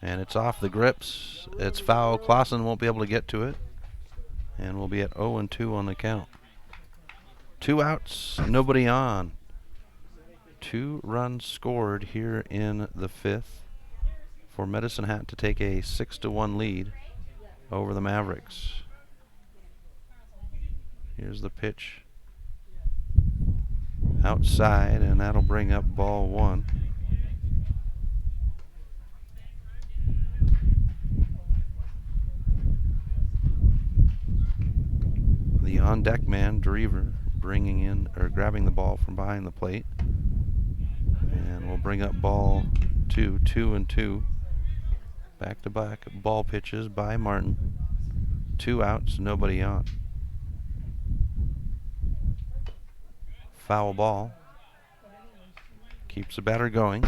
And it's off the grips. It's foul. Clausen won't be able to get to it. And we'll be at 0-2 on the count. 2 outs, nobody on. 2 runs scored here in the 5th for Medicine Hat to take a 6-1 lead over the Mavericks. Here's the pitch outside, and that'll bring up ball 1. The on-deck man, Drever, bringing in or grabbing the ball from behind the plate, and we'll bring up ball 2, 2-2. Back-to-back ball pitches by Martin. 2 outs, nobody on. Foul ball. Keeps the batter going.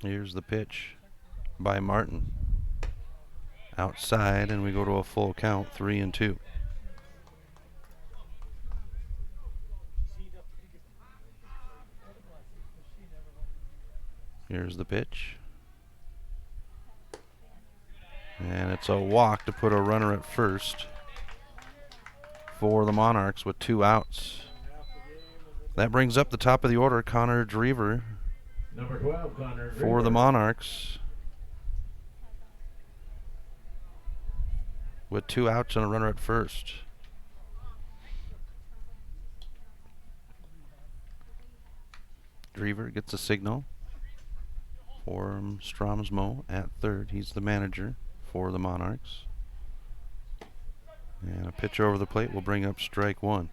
Here's the pitch by Martin. Outside, and we go to a full count, 3-2. Here's the pitch. And it's a walk to put a runner at first for the Monarchs with 2 outs. That brings up the top of the order, Connor Drever. Number 12, Connor Drever. For the Monarchs with 2 outs and a runner at first. Drever gets a signal for Stromsmo at third. He's the manager for the Monarchs. And a pitch over the plate will bring up strike 1.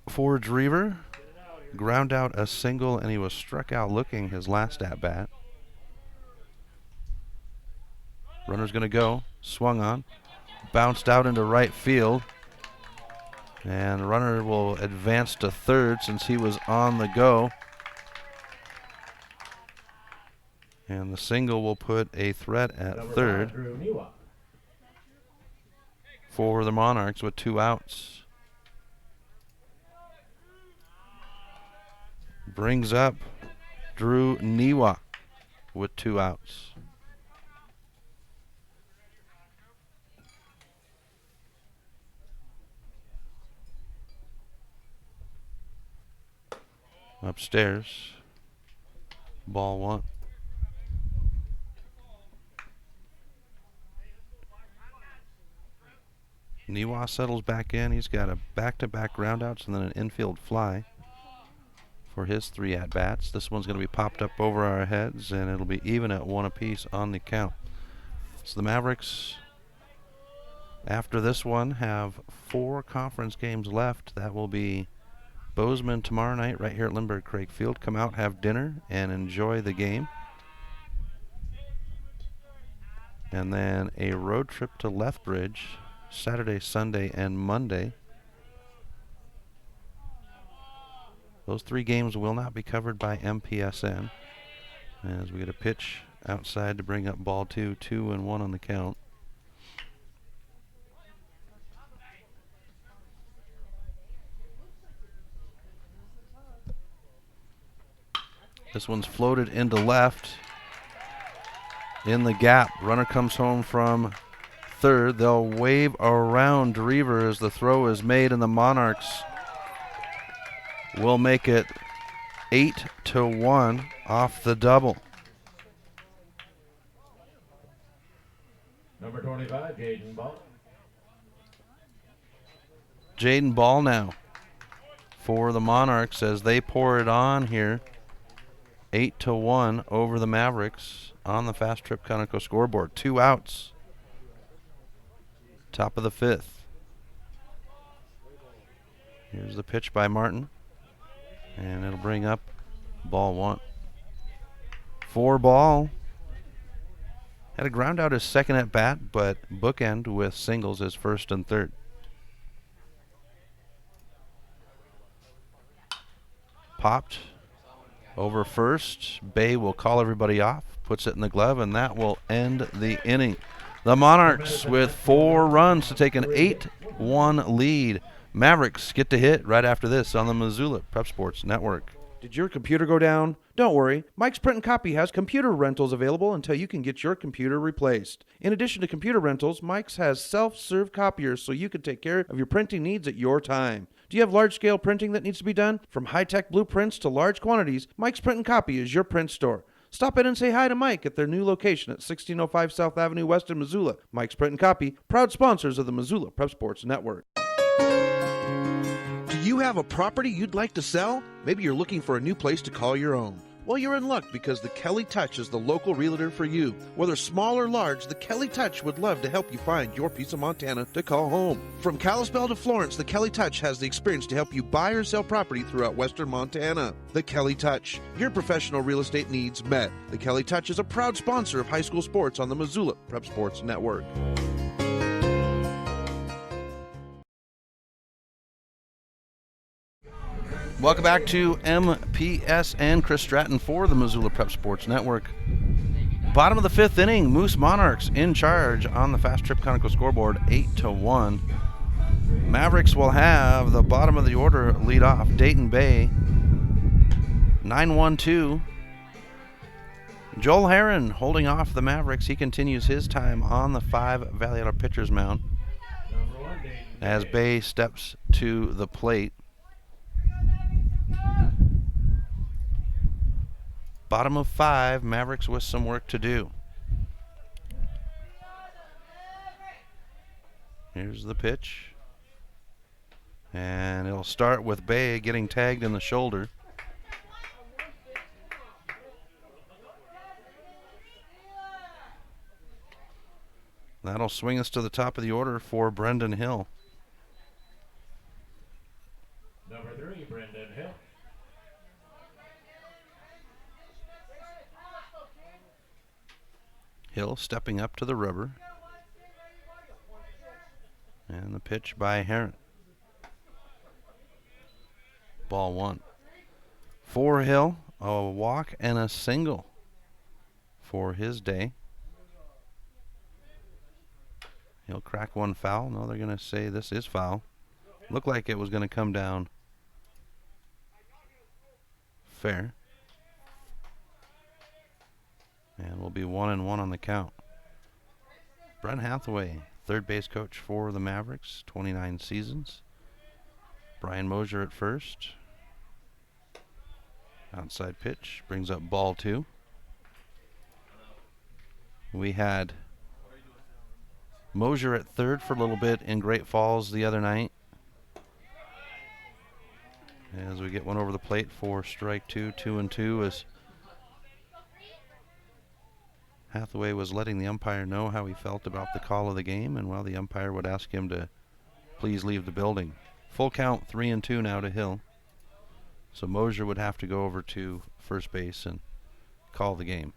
For Drever, ground out a single, and he was struck out looking his last at bat. Runner's going to go, swung on, bounced out into right field, and the runner will advance to third since he was on the go. And the single will put a threat at Number third 5, Drew Niwa. for the Monarchs with 2 outs. Brings up Drew Niwa with 2 outs. Upstairs, ball 1. Niwa settles back in. He's got a back-to-back groundouts and then an infield fly for his 3 at-bats. This one's going to be popped up over our heads, and it'll be even at 1 apiece on the count. So the Mavericks, after this one, have 4 conference games left. That will be Bozeman tomorrow night right here at Lindbergh Craig Field. Come out, have dinner, and enjoy the game. And then a road trip to Lethbridge Saturday, Sunday, and Monday. Those 3 games will not be covered by MPSN, as we get a pitch outside to bring up ball 2, 2-1 on the count. This one's floated into left. In the gap, runner comes home from third. They'll wave around Drever as the throw is made, and the Monarchs will make it 8-1 off the double. Number 25, Jaden Ball. Jaden Ball now for the Monarchs as they pour it on here. 8-1 over the Mavericks on the Fast Trip Conoco scoreboard. 2 outs. Top of the 5th. Here's the pitch by Martin. And it'll bring up ball 1. 4 ball. Had a ground out his second at bat, but bookend with singles his first and third. Popped over first. Bay will call everybody off, puts it in the glove, and that will end the inning. The Monarchs with 4 runs to take an 8-1 lead. Mavericks get to hit right after this on the Missoula Prep Sports Network. Did your computer go down? Don't worry. Mike's Print and Copy has computer rentals available until you can get your computer replaced. In addition to computer rentals, Mike's has self-serve copiers so you can take care of your printing needs at your time. Do you have large-scale printing that needs to be done? From high-tech blueprints to large quantities, Mike's Print and Copy is your print store. Stop in and say hi to Mike at their new location at 1605 South Avenue West in Missoula. Mike's Print and Copy, proud sponsors of the Missoula Prep Sports Network. Do you have a property you'd like to sell? Maybe you're looking for a new place to call your own. Well, you're in luck because the Kelly Touch is the local realtor for you. Whether small or large, the Kelly Touch would love to help you find your piece of Montana to call home. From Kalispell to Florence, the Kelly Touch has the experience to help you buy or sell property throughout western Montana. The Kelly Touch, your professional real estate needs met. The Kelly Touch is a proud sponsor of high school sports on the Missoula Prep Sports Network. Welcome back to MPSN. Chris Stratton for the Missoula Prep Sports Network. Bottom of the 5th inning, Moose Monarchs in charge on the Fast Trip Conoco scoreboard, 8-1. Mavericks will have the bottom of the order lead off. Dayton Bay, 9-1-2. Joel Herron holding off the Mavericks. He continues his time on the 5 Valley Auto pitcher's mound as Bay steps to the plate. Bottom of 5, Mavericks with some work to do. Here's the pitch. And it'll start with Bay getting tagged in the shoulder. That'll swing us to the top of the order for Brendan Hill. Number 3, Brendan Hill. Hill stepping up to the rubber. And the pitch by Herron. Ball 1. For Hill, a walk and a single for his day. He'll crack one foul. No, they're going to say this is foul. Looked like it was going to come down fair. And we'll be 1-1 on the count. Brent Hathaway, third base coach for the Mavericks, 29 seasons. Brian Mosier at first. Outside pitch brings up ball 2. We had Mosier at third for a little bit in Great Falls the other night. As we get one over the plate for strike 2, 2-2, as Hathaway was letting the umpire know how he felt about the call of the game, and while the umpire would ask him to please leave the building. Full count, 3-2 now to Hill. So Mosier would have to go over to first base and call the game.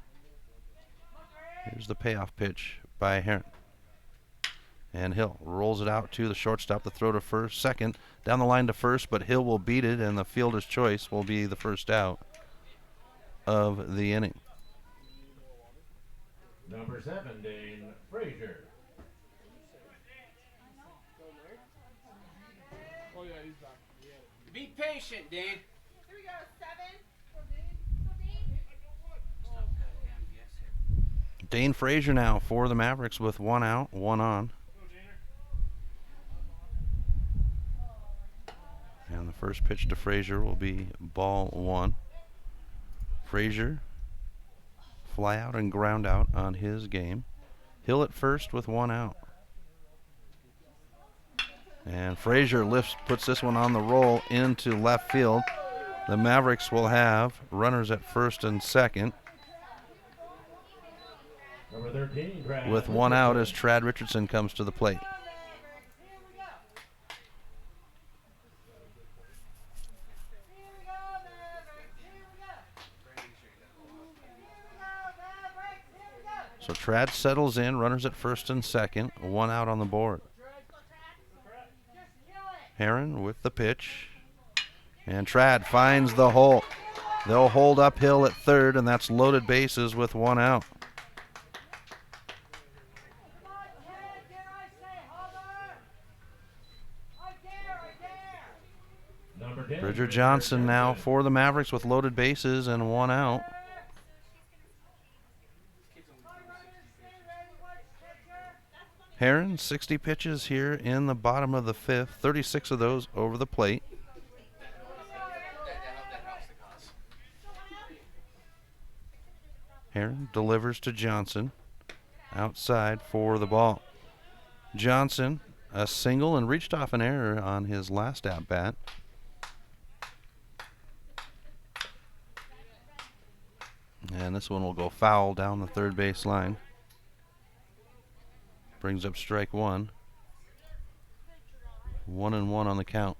Here's the payoff pitch by Heron. And Hill rolls it out to the shortstop, the throw to second, down the line to first, but Hill will beat it, and the fielder's choice will be the first out of the inning. Number 7, Dane Frazier. Be patient, Dane. Here we go, 7. Dane Frazier now for the Mavericks with 1 out, 1 on. And the first pitch to Frazier will be ball 1. Frazier, fly out and ground out on his game. Hill at first with 1 out. And Frazier puts this one on the roll into left field. The Mavericks will have runners at first and second. Number 13, Brad with 1 out as Trad Richardson comes to the plate. So Trad settles in, runners at first and second, 1 out on the board. Heron with the pitch, and Trad finds the hole. They'll hold uphill at third, and that's loaded bases with 1 out. Bridger Johnson now for the Mavericks with loaded bases and 1 out. Heron, 60 pitches here in the bottom of the 5th, 36 of those over the plate. Heron delivers to Johnson, outside for the ball. Johnson, a single, and reached off an error on his last at-bat. And this one will go foul down the third base line. Brings up strike 1. 1-1 on the count.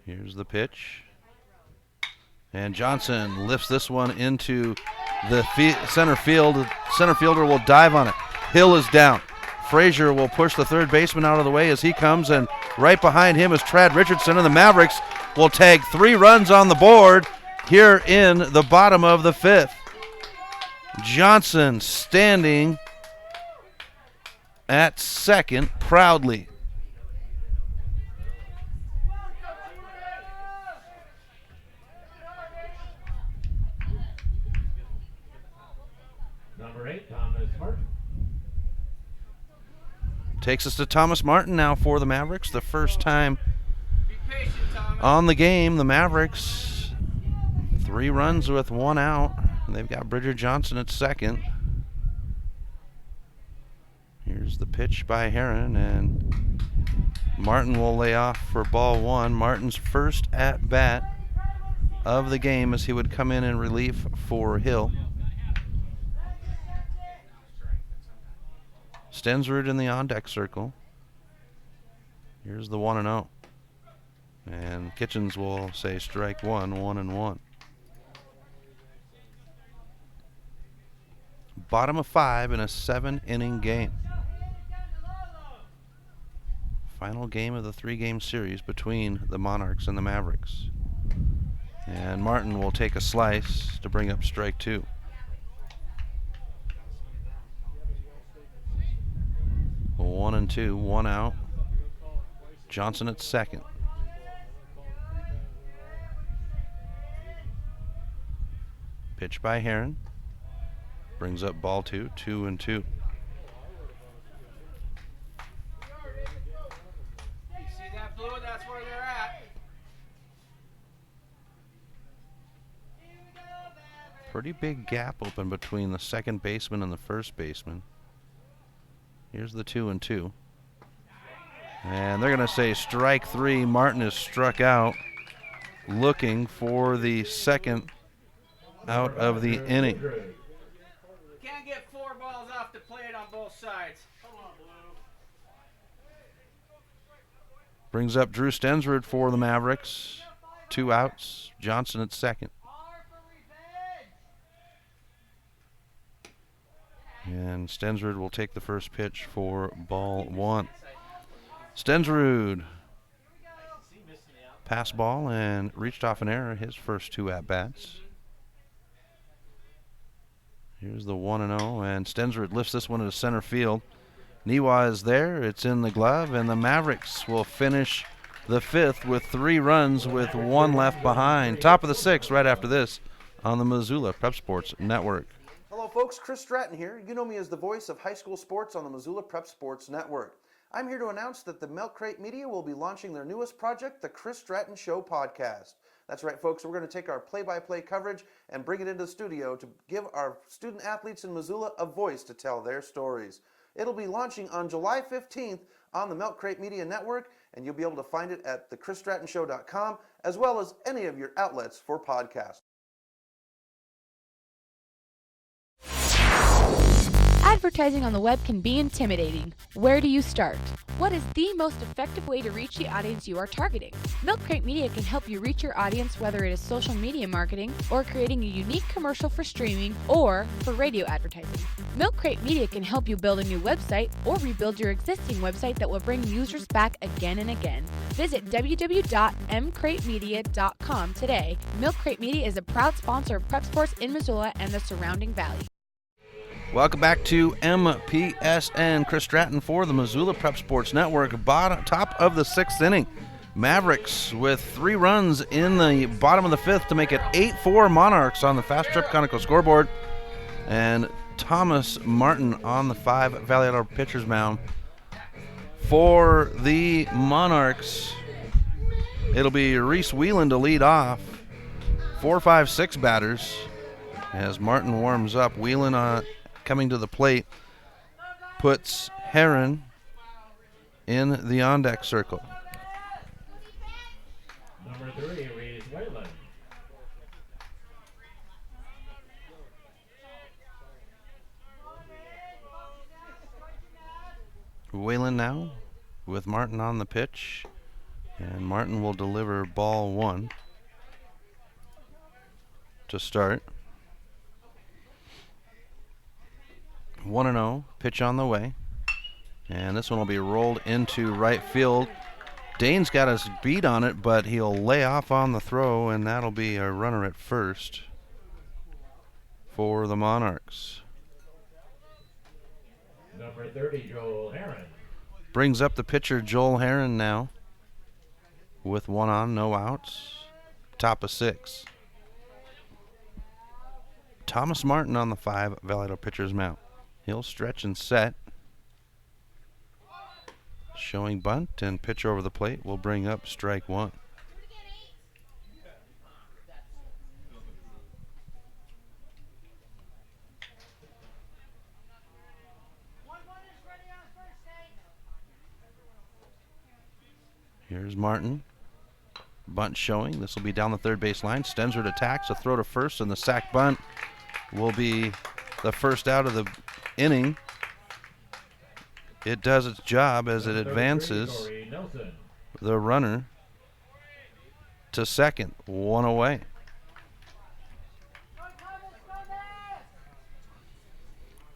Here's the pitch. And Johnson lifts this one into the center field. The center fielder will dive on it. Hill is down. Frazier will push the third baseman out of the way as he comes, and right behind him is Trad Richardson, and the Mavericks will tag 3 runs on the board here in the bottom of the 5th. Johnson standing at second proudly. Number 8, Thomas Martin. Takes us to Thomas Martin now for the Mavericks. The first time on the game, the Mavericks 3 runs with 1 out. They've got Bridger Johnson at second. Here's the pitch by Heron, and Martin will lay off for ball 1. Martin's first at bat of the game as he would come in relief for Hill. Stensrud in the on-deck circle. Here's the 1-0. And Kitchens will say strike 1, 1-1. Bottom of 5 in a 7-inning game. Final game of the 3-game series between the Monarchs and the Mavericks. And Martin will take a slice to bring up strike 2. One and 2, 1 out. Johnson at second. Pitch by Heron. Brings up ball 2, 2 and 2. You see that blue? That's where they're at. Pretty big gap open between the second baseman and the first baseman. Here's the 2 and 2. And they're going to say strike 3. Martin is struck out, looking for the second out of the inning. Can't get 4 balls off the plate on both sides. Come on, Blue. Brings up Drew Stensrud for the Mavericks. 2 outs. Johnson at second. And Stensrud will take the first pitch for ball 1. Stensrud. Pass ball and reached off an error his first 2 at-bats. Here's the 1-0, and Stensrud lifts this one into center field. Niwa is there. It's in the glove, and the Mavericks will finish the 5th with 3 runs with 1 left behind. Top of the 6th right after this on the Missoula Prep Sports Network. Hello folks, Chris Stratton here. You know me as the voice of high school sports on the Missoula Prep Sports Network. I'm here to announce that the Milk Crate Media will be launching their newest project, the Chris Stratton Show podcast. That's right folks, we're going to take our play-by-play coverage and bring it into the studio to give our student athletes in Missoula a voice to tell their stories. It'll be launching on July 15th on the Milk Crate Media Network, and you'll be able to find it at thechrisstrattonshow.com as well as any of your outlets for podcasts. Advertising on the web can be intimidating. Where do you start? What is the most effective way to reach the audience you are targeting? Milk Crate Media can help you reach your audience, whether it is social media marketing or creating a unique commercial for streaming or for radio advertising. Milk Crate Media can help you build a new website or rebuild your existing website that will bring users back again and again. Visit www.mcratemedia.com today. Milk Crate Media is a proud sponsor of Prep Sports in Missoula and the surrounding valley. Welcome back to MPSN. Chris Stratton for the Missoula Prep Sports Network. Top of the 6th inning. Mavericks with 3 runs in the bottom of the 5th to make it 8-4 Monarchs on the Fast Trip Conoco scoreboard. And Thomas Martin on the 5 Valley Auto pitcher's mound. For the Monarchs, it'll be Reese Whelan to lead off. 4, 5, 6 batters as Martin warms up. Whelan coming to the plate puts Heron in the on-deck circle. Number 3, Reese Whalen. Whalen now with Martin on the pitch, and Martin will deliver ball 1 to start. 1-0, pitch on the way, and this one will be rolled into right field. Dane's got his beat on it, but he'll lay off on the throw, and that'll be a runner at first for the Monarchs. Number 30, Joel Heron. Brings up the pitcher, Joel Heron, now with 1 on, no outs. Top of 6. Thomas Martin on the 5 Valley Auto pitcher's mound. He'll stretch and set. Showing bunt, and pitch over the plate will bring up strike 1. Here's Martin. Bunt showing. This will be down the third base line. Stensrud attacks, a throw to first, and the sac bunt will be the first out of the inning. It does its job as it advances the runner to second, 1 away.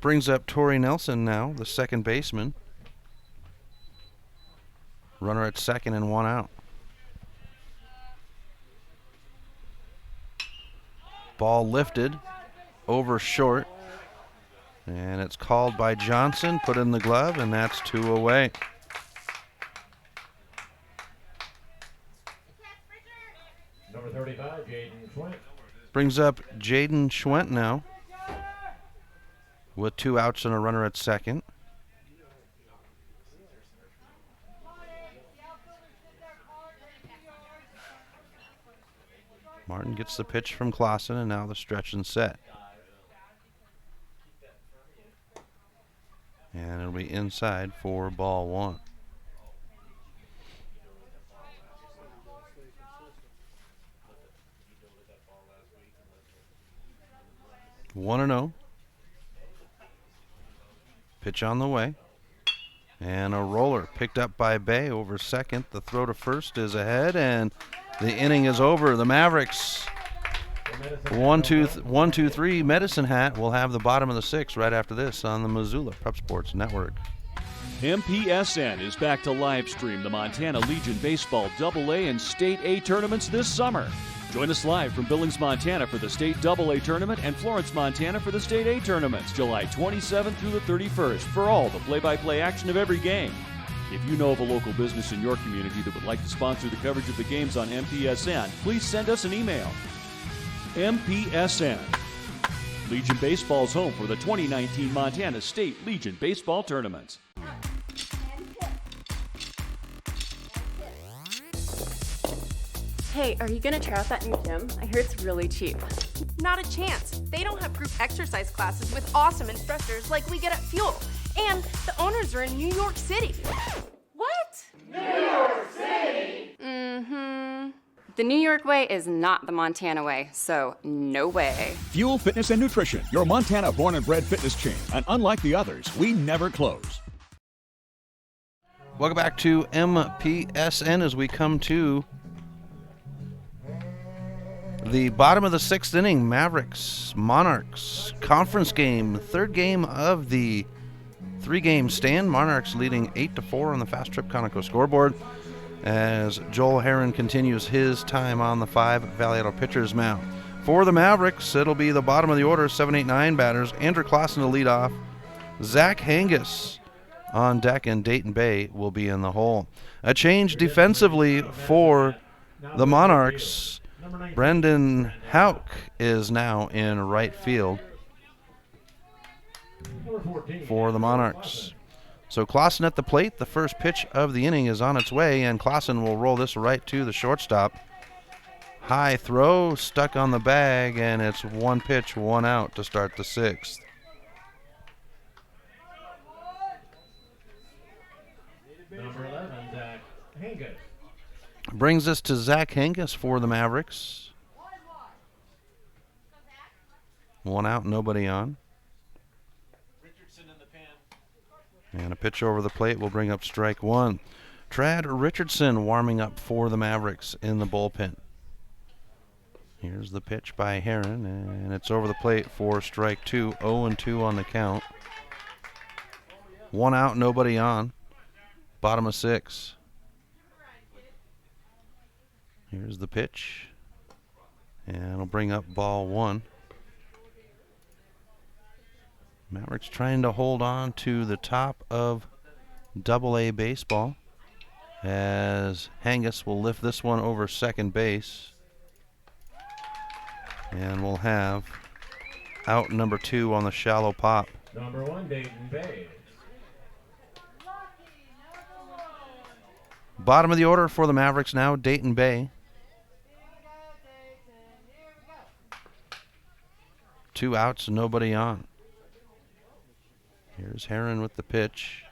Brings up Torrey Nelson now, the second baseman. Runner at second and 1 out. Ball lifted over short. And it's called by Johnson, put in the glove, and that's 2 away. Number 35, Jaden Schwent. Brings up Jaden Schwent now with 2 outs and a runner at second. Martin gets the pitch from Clausen, and now the stretch and set. And it'll be inside for ball 1. One and 0. Pitch on the way. And a roller picked up by Bay over second. The throw to first is ahead, and the inning is over. The Mavericks, 1-2-3 Medicine Hat will have the bottom of the 6th right after this on the Missoula Prep Sports Network. MPSN is back to live stream the Montana Legion Baseball AA and State A tournaments this summer. Join us live from Billings, Montana for the State AA tournament and Florence, Montana for the State A tournaments, July 27th through the 31st for all the play-by-play action of every game. If you know of a local business in your community that would like to sponsor the coverage of the games on MPSN, please send us an email. MPSN. Legion Baseball's home for the 2019 Montana State Legion Baseball tournaments. Hey, are you gonna try out that new gym? I hear it's really cheap. Not a chance. They don't have group exercise classes with awesome instructors like we get at Fuel. And the owners are in New York City. What? New York City? The New York way is not the Montana way, so no way. Fuel Fitness and Nutrition, your Montana born and bred fitness chain. And unlike the others, we never close. Welcome back to MPSN as we come to the bottom of the 6th inning. Mavericks, Monarchs, conference game, 3rd game of the 3-game stand. Monarchs leading 8-4 on the Fast Trip Conoco scoreboard as Joel Herron continues his time on the 5 Valley Auto pitcher's mound. For the Mavericks, it'll be the bottom of the order, 7, 8, 9 batters. Andrew Clausen to lead off. Zach Hangus on deck, and Dayton Bay will be in the hole. A change defensively for the Monarchs. Brendan Hauk is now in right field for the Monarchs. So Clausen at the plate. The first pitch of the inning is on its way, and Clausen will roll this right to the shortstop. High throw, stuck on the bag, and it's 1 pitch, 1 out to start the 6th. Number 11, Zach Hangus. Brings us to Zach Hangus for the Mavericks. 1 out, nobody on. And a pitch over the plate will bring up strike 1. Trad Richardson warming up for the Mavericks in the bullpen. Here's the pitch by Herron, and it's over the plate for strike 2. 0-2 on the count. 1 out, nobody on. Bottom of 6. Here's the pitch, and it'll bring up ball 1. Mavericks trying to hold on to the top of AA baseball as Hangus will lift this one over second base. And we'll have out number 2 on the shallow pop. Number 1, Dayton Bay. Bottom of the order for the Mavericks now, Dayton Bay. 2 outs, nobody on. Here's Herron with the pitch,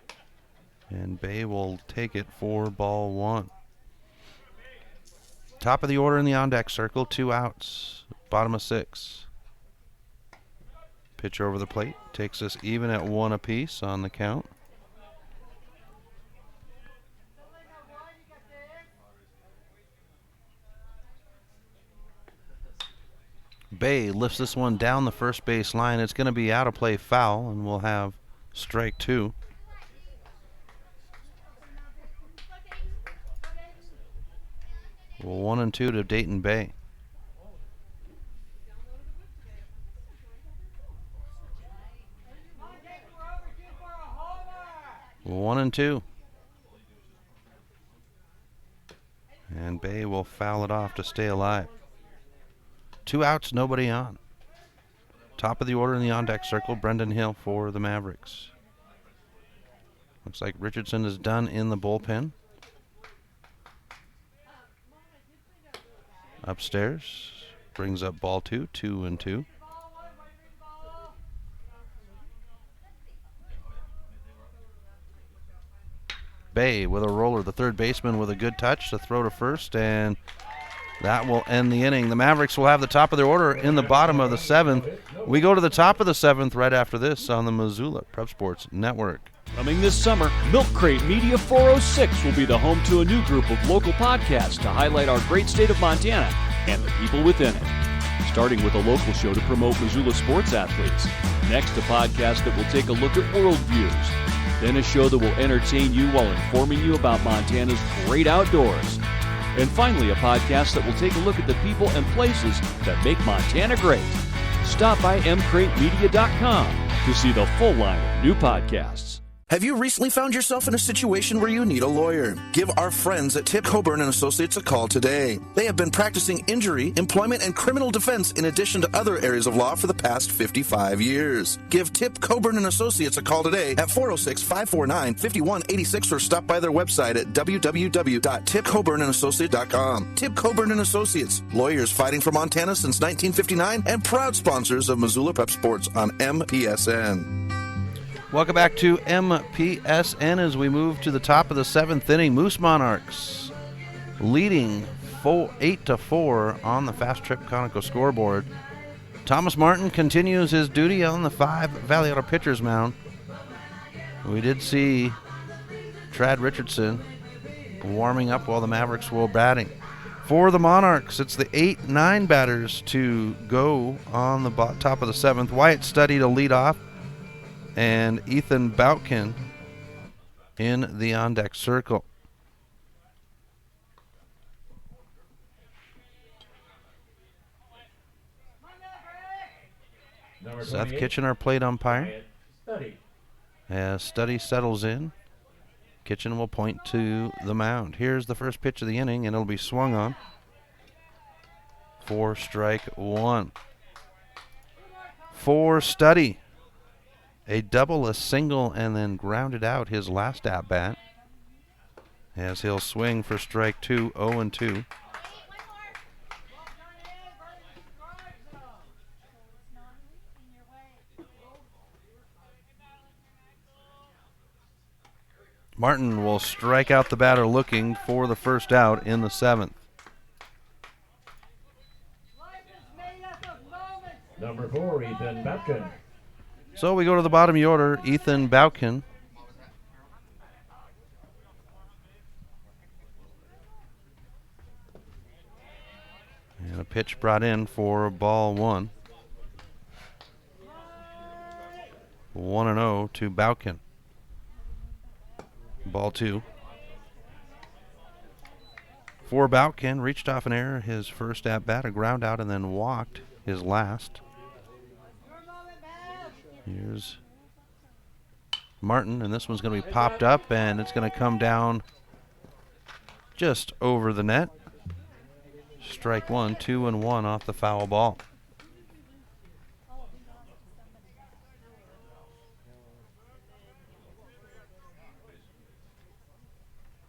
and Bay will take it for ball 1. Top of the order in the on-deck circle, 2 outs, bottom of 6. Pitch over the plate takes us even at 1 apiece on the count. Bay lifts this one down the first base line. It's going to be out of play foul, and we'll have strike 2. 1-2 to Dayton Bay. One and two. And Bay will foul it off to stay alive. 2 outs, nobody on. Top of the order in the on-deck circle, Brendan Hill for the Mavericks. Looks like Richardson is done in the bullpen. Upstairs, brings up ball 2, 2-2. Bay with a roller, the third baseman with a good touch to throw to first, and that will end the inning. The Mavericks will have the top of their order in the bottom of the 7th. We go to the top of the 7th right after this on the Missoula Prep Sports Network. Coming this summer, Milk Crate Media 406 will be the home to a new group of local podcasts to highlight our great state of Montana and the people within it. Starting with a local show to promote Missoula sports athletes. Next, a podcast that will take a look at worldviews. Then a show that will entertain you while informing you about Montana's great outdoors. And finally, a podcast that will take a look at the people and places that make Montana great. Stop by mcratemedia.com to see the full line of new podcasts. Have you recently found yourself in a situation where you need a lawyer? Give our friends at Tip Coburn & Associates a call today. They have been practicing injury, employment, and criminal defense in addition to other areas of law for the past 55 years. Give Tip Coburn & Associates a call today at 406-549-5186 or stop by their website at www.tipcoburnandassociates.com. Tip Coburn & Associates, lawyers fighting for Montana since 1959 and proud sponsors of Missoula Prep Sports on MPSN. Welcome back to MPSN as we move to the top of the 7th inning. Moose Monarchs leading 8-4 on the Fast Trip Conoco scoreboard. Thomas Martin continues his duty on the 5 Valley Auto pitcher's mound. We did see Trad Richardson warming up while the Mavericks were batting. For the Monarchs, it's the 8-9 batters to go on the top of the 7th. Wyatt Study to lead off, and Ethan Boutkin in the on-deck circle. Seth Kitchener played umpire. As Study settles in, Kitchen will point to the mound. Here's the first pitch of the inning, and it'll be swung on for strike 1. For Study, a double, a single, and then grounded out his last at-bat as he'll swing for strike 2, 0-2. Martin will strike out the batter looking for the first out in the 7th. Number 4, Ethan Boutkin. So we go to the bottom of the order, Ethan Boutkin. And a pitch brought in for ball 1. 1-0 to Boutkin. Ball 2. For Boutkin, reached off an error, his first at-bat, a ground out, and then walked his last. Here's Martin, and this one's going to be popped up, and it's going to come down just over the net. Strike 1, 2-1 off the foul ball.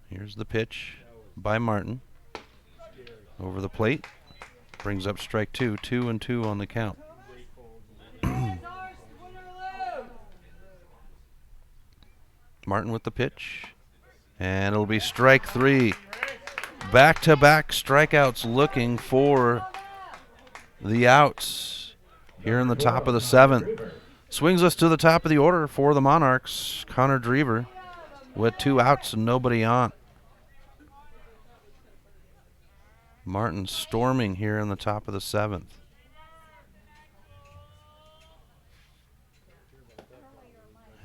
Here's the pitch by Martin. Over the plate. Brings up strike 2, 2-2 on the count. Martin with the pitch, and it'll be strike 3. Back-to-back strikeouts looking for the outs here in the top of the 7th. Swings us to the top of the order for the Monarchs. Connor Drever with 2 outs and nobody on. Martin storming here in the top of the 7th.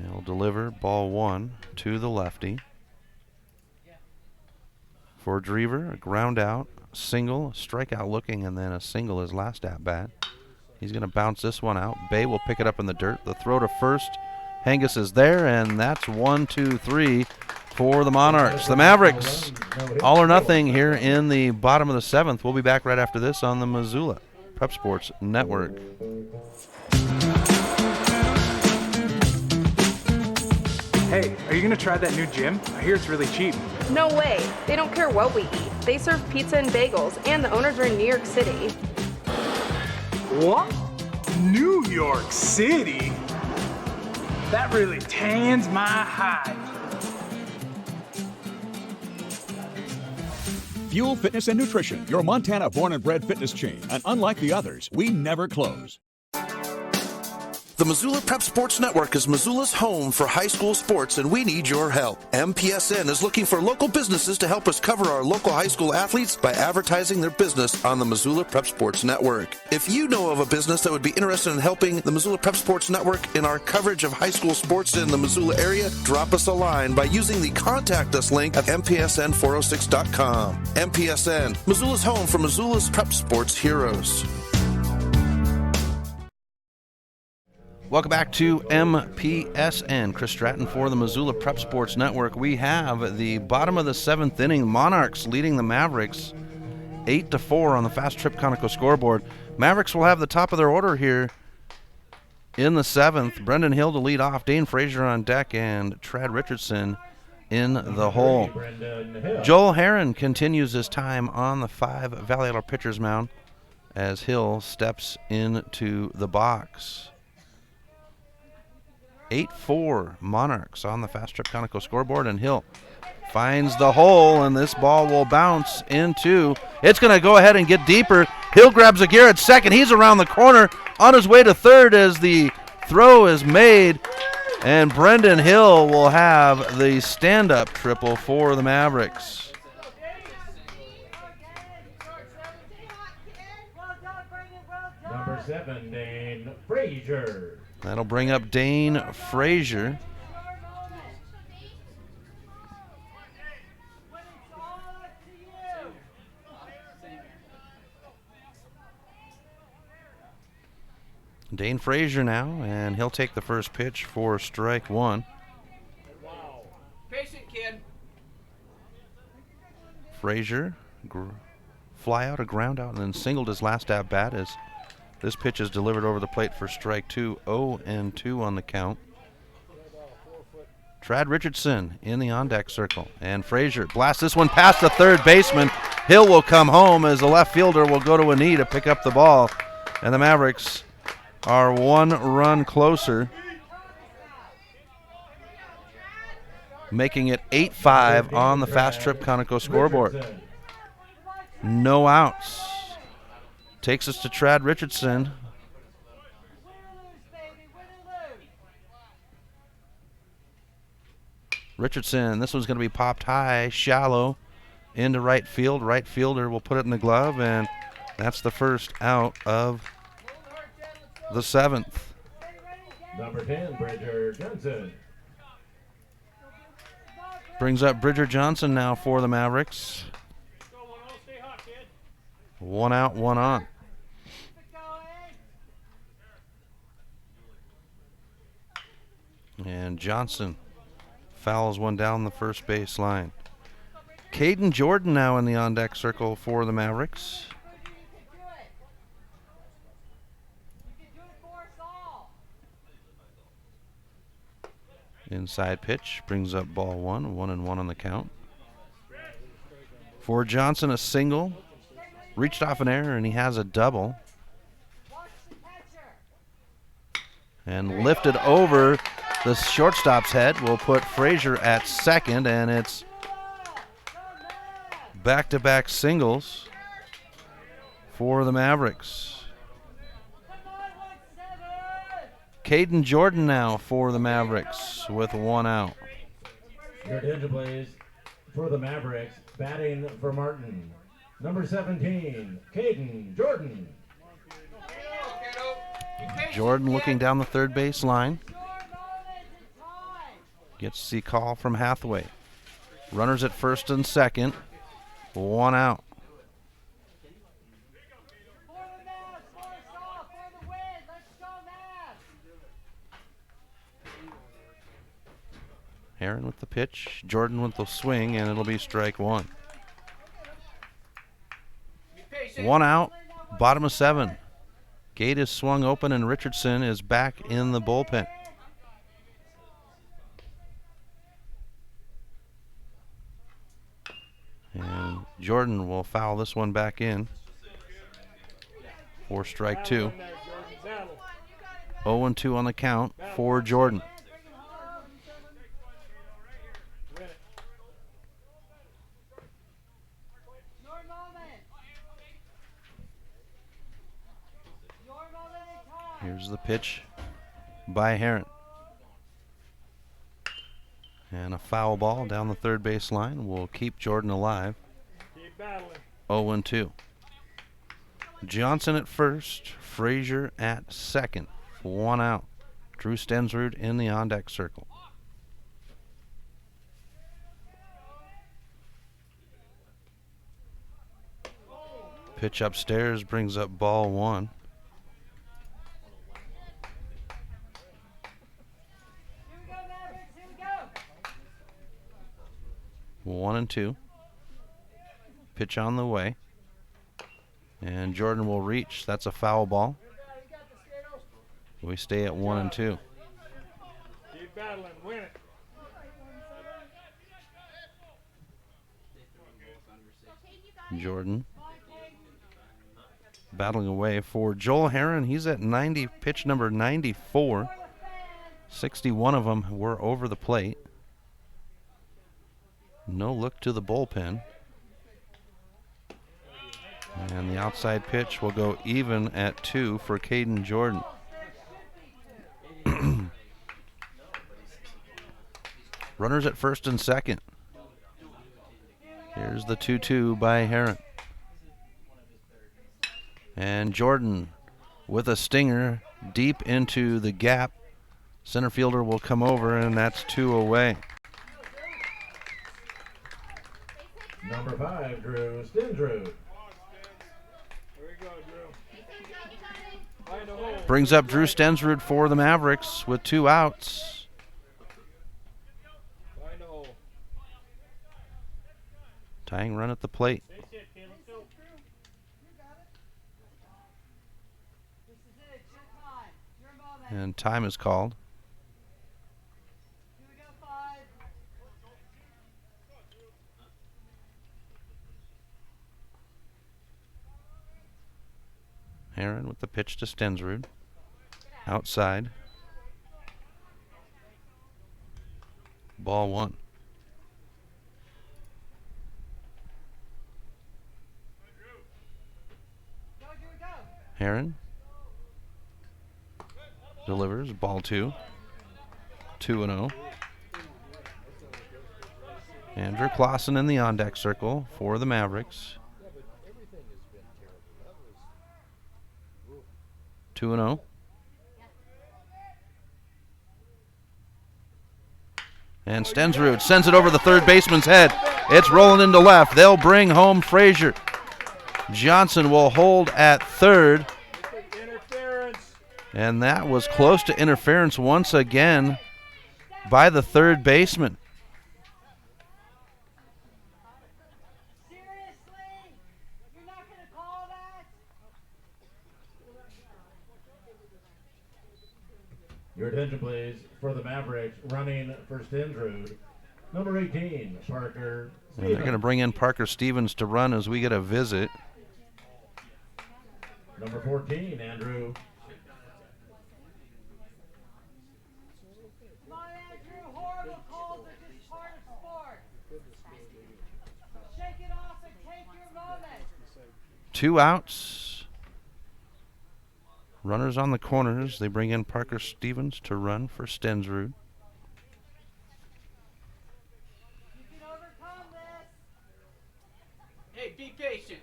He'll deliver ball 1 to the lefty. For Drever, a ground out single, strikeout looking, and then a single his last at bat. He's going to bounce this one out. Bay will pick it up in the dirt. The throw to first. Hengis is there, and that's 1, 2, 3 for the Monarchs. The Mavericks, all or nothing here in the bottom of the 7th. We'll be back right after this on the Missoula Prep Sports Network. Hey, are you going to try that new gym? I hear it's really cheap. No way. They don't care what we eat. They serve pizza and bagels, and the owners are in New York City. What? New York City? That really tans my hide. Fuel Fitness and Nutrition, your Montana born and bred fitness chain. And unlike the others, we never close. The Missoula Prep Sports Network is Missoula's home for high school sports, and we need your help. MPSN is looking for local businesses to help us cover our local high school athletes by advertising their business on the Missoula Prep Sports Network. If you know of a business that would be interested in helping the Missoula Prep Sports Network in our coverage of high school sports in the Missoula area, drop us a line by using the Contact Us link at MPSN406.com. MPSN, Missoula's home for Missoula's Prep Sports heroes. Welcome back to MPSN. Chris Stratton for the Missoula Prep Sports Network. We have the bottom of the 7th inning. Monarchs leading the Mavericks 8-4 on the Fast Trip Conoco scoreboard. Mavericks will have the top of their order here in the 7th. Brendan Hill to lead off, Dane Frazier on deck, and Trad Richardson in the hole. Joel Herron continues his time on the 5 Valley Idol pitcher's mound as Hill steps into the box. 8-4 Monarchs on the Fast Trip Conoco scoreboard, and Hill finds the hole, and this ball will bounce into, it's going to go ahead and get deeper. Hill grabs a gear at second. He's around the corner on his way to third as the throw is made, and Brendan Hill will have the stand-up triple for the Mavericks. Number 7, Dane Frazier. That'll bring up Dane Frazier. Dane Frazier now, and he'll take the first pitch for strike 1. Patient kid. Frazier, fly out, a ground out, and then singled his last at bat as this pitch is delivered over the plate for strike 2. 0-2 on the count. Trad Richardson in the on-deck circle, and Frazier blasts this one past the third baseman. Hill will come home as the left fielder will go to a knee to pick up the ball, and the Mavericks are 1 run closer, making it 8-5 on the Fast Trip Conoco scoreboard. No outs. Takes us to Trad Richardson. Richardson, this one's going to be popped high, shallow, into right field. Right fielder will put it in the glove, and that's the first out of the 7th. Number 10, Bridger Johnson. Brings up Bridger Johnson now for the Mavericks. 1 out, 1 on. And Johnson fouls one down the first base line. Caden Jordan now in the on-deck circle for the Mavericks. Inside pitch brings up ball 1, 1-1 on the count. For Johnson, a single. Reached off an error, and he has a double. And lifted over the shortstop's head will put Frazier at second, and it's back-to-back singles for the Mavericks. Caden Jordan now for the Mavericks with 1 out. Your Ninja Blaze for the Mavericks, batting for Martin. Number 17, Caden Jordan. Jordan looking down the third base line. Gets the call from Hathaway. Runners at first and second. 1 out. Heron with the pitch, Jordan with the swing, and it'll be strike one. 1 out, bottom of 7. Gate is swung open and Richardson is back in the bullpen. And Jordan will foul this one back in for strike 2. 0-2 on the count for Jordan. Here's the pitch by Heron. And a foul ball down the third base line will keep Jordan alive. 0-2. Johnson at first, Frazier at second. 1 out. Drew Stensrud in the on-deck circle. Pitch upstairs brings up ball 1. One and 2. Pitch on the way. And Jordan will reach. That's a foul ball. We stay at 1 and 2. Keep battling, win it. Jordan battling away for Joel Heron. He's at 90, pitch number 94. 61 of them were over the plate. No look to the bullpen. And the outside pitch will go even at 2 for Caden Jordan. Runners at first and second. Here's the 2-2 by Heron. And Jordan with a stinger deep into the gap. Center fielder will come over, and that's 2 away. Number 5, Drew Stensrud. Brings up Drew Stensrud for the Mavericks with 2 outs. Tying run at the plate. And time is called. Heron with the pitch to Stensrud. Outside. Ball 1. Heron delivers. Ball 2. 2-0. Andrew Clausen in the on-deck circle for the Mavericks. 2-0. And Stensrud sends it over the third baseman's head. It's rolling into left. They'll bring home Frazier. Johnson will hold at third. And that was close to interference once again by the third baseman. Your attention, please, for the Mavericks, running for Stensrud, number 18, Parker Stevens. And they're going to bring in Parker Stevens to run as we get a visit. Number 14, Andrew. Come on, Andrew. Horrible calls are just part of sport. Shake it off and take your moment. 2 outs. Runners on the corners. They bring in Parker Stevens to run for Stensrud. You can overcome this. Hey, be patient.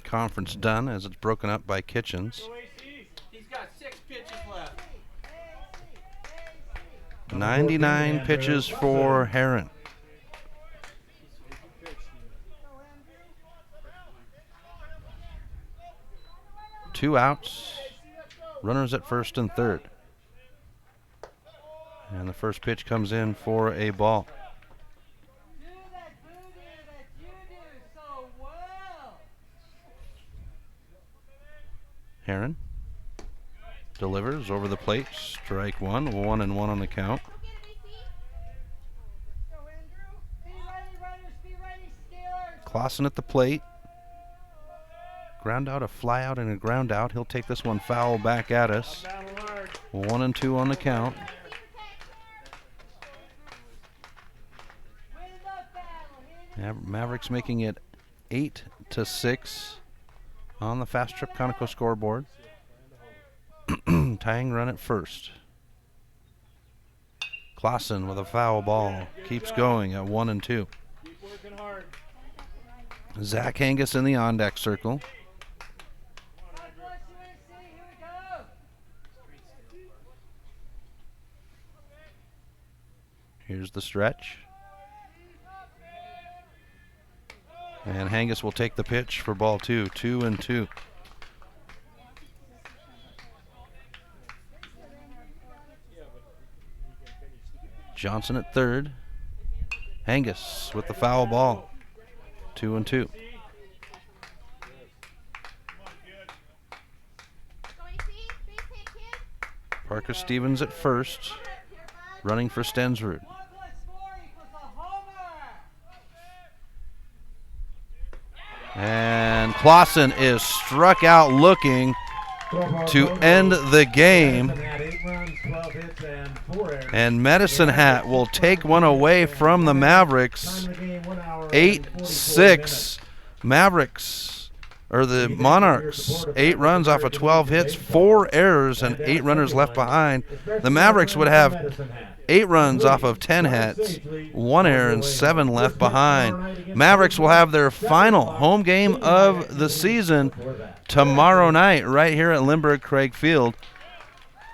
Conference done as it's broken up by Kitchens. He's got 6 pitches left. 99 pitches for Heron. Two outs. Runners at first and third. And the first pitch comes in for a ball. Heron delivers over the plate. Strike one. 1-1 on the count. Clausen at the plate. Ground out, a fly out, and a ground out. He'll take this one foul back at us. 1-2 on the count. Mavericks making it 8-6 on the Fast Trip Conoco scoreboard. Tying run at first. Clausen with a foul ball. Keeps going at 1-2. Zach Angus in the on-deck circle. Here's the stretch. And Hangus will take the pitch for ball 2. 2-2. Johnson at third. Hangus with the foul ball. 2-2. Parker Stevens at first, running for Stensrud. And Clausen is struck out looking to end the game. And Medicine Hat will take one away from the Mavericks. 8-6. Mavericks, or the Monarchs, 8 runs off of 12 hits, 4 errors, and 8 runners left behind. The Mavericks would have 8 runs off of 10 hits, 1 error, and 7 left behind. Mavericks will have their final home game of the season tomorrow night right here at Lindbergh Craig Field.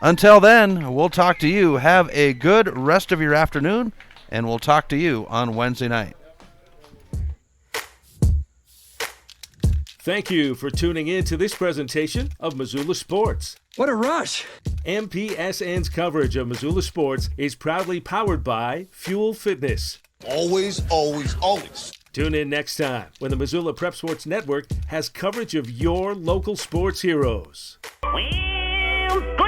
Until then, we'll talk to you. Have a good rest of your afternoon, and we'll talk to you on Wednesday night. Thank you for tuning in to this presentation of Missoula Sports. What a rush! MPSN's coverage of Missoula Sports is proudly powered by Fuel Fitness. Always, always, always. Tune in next time when the Missoula Prep Sports Network has coverage of your local sports heroes. Well,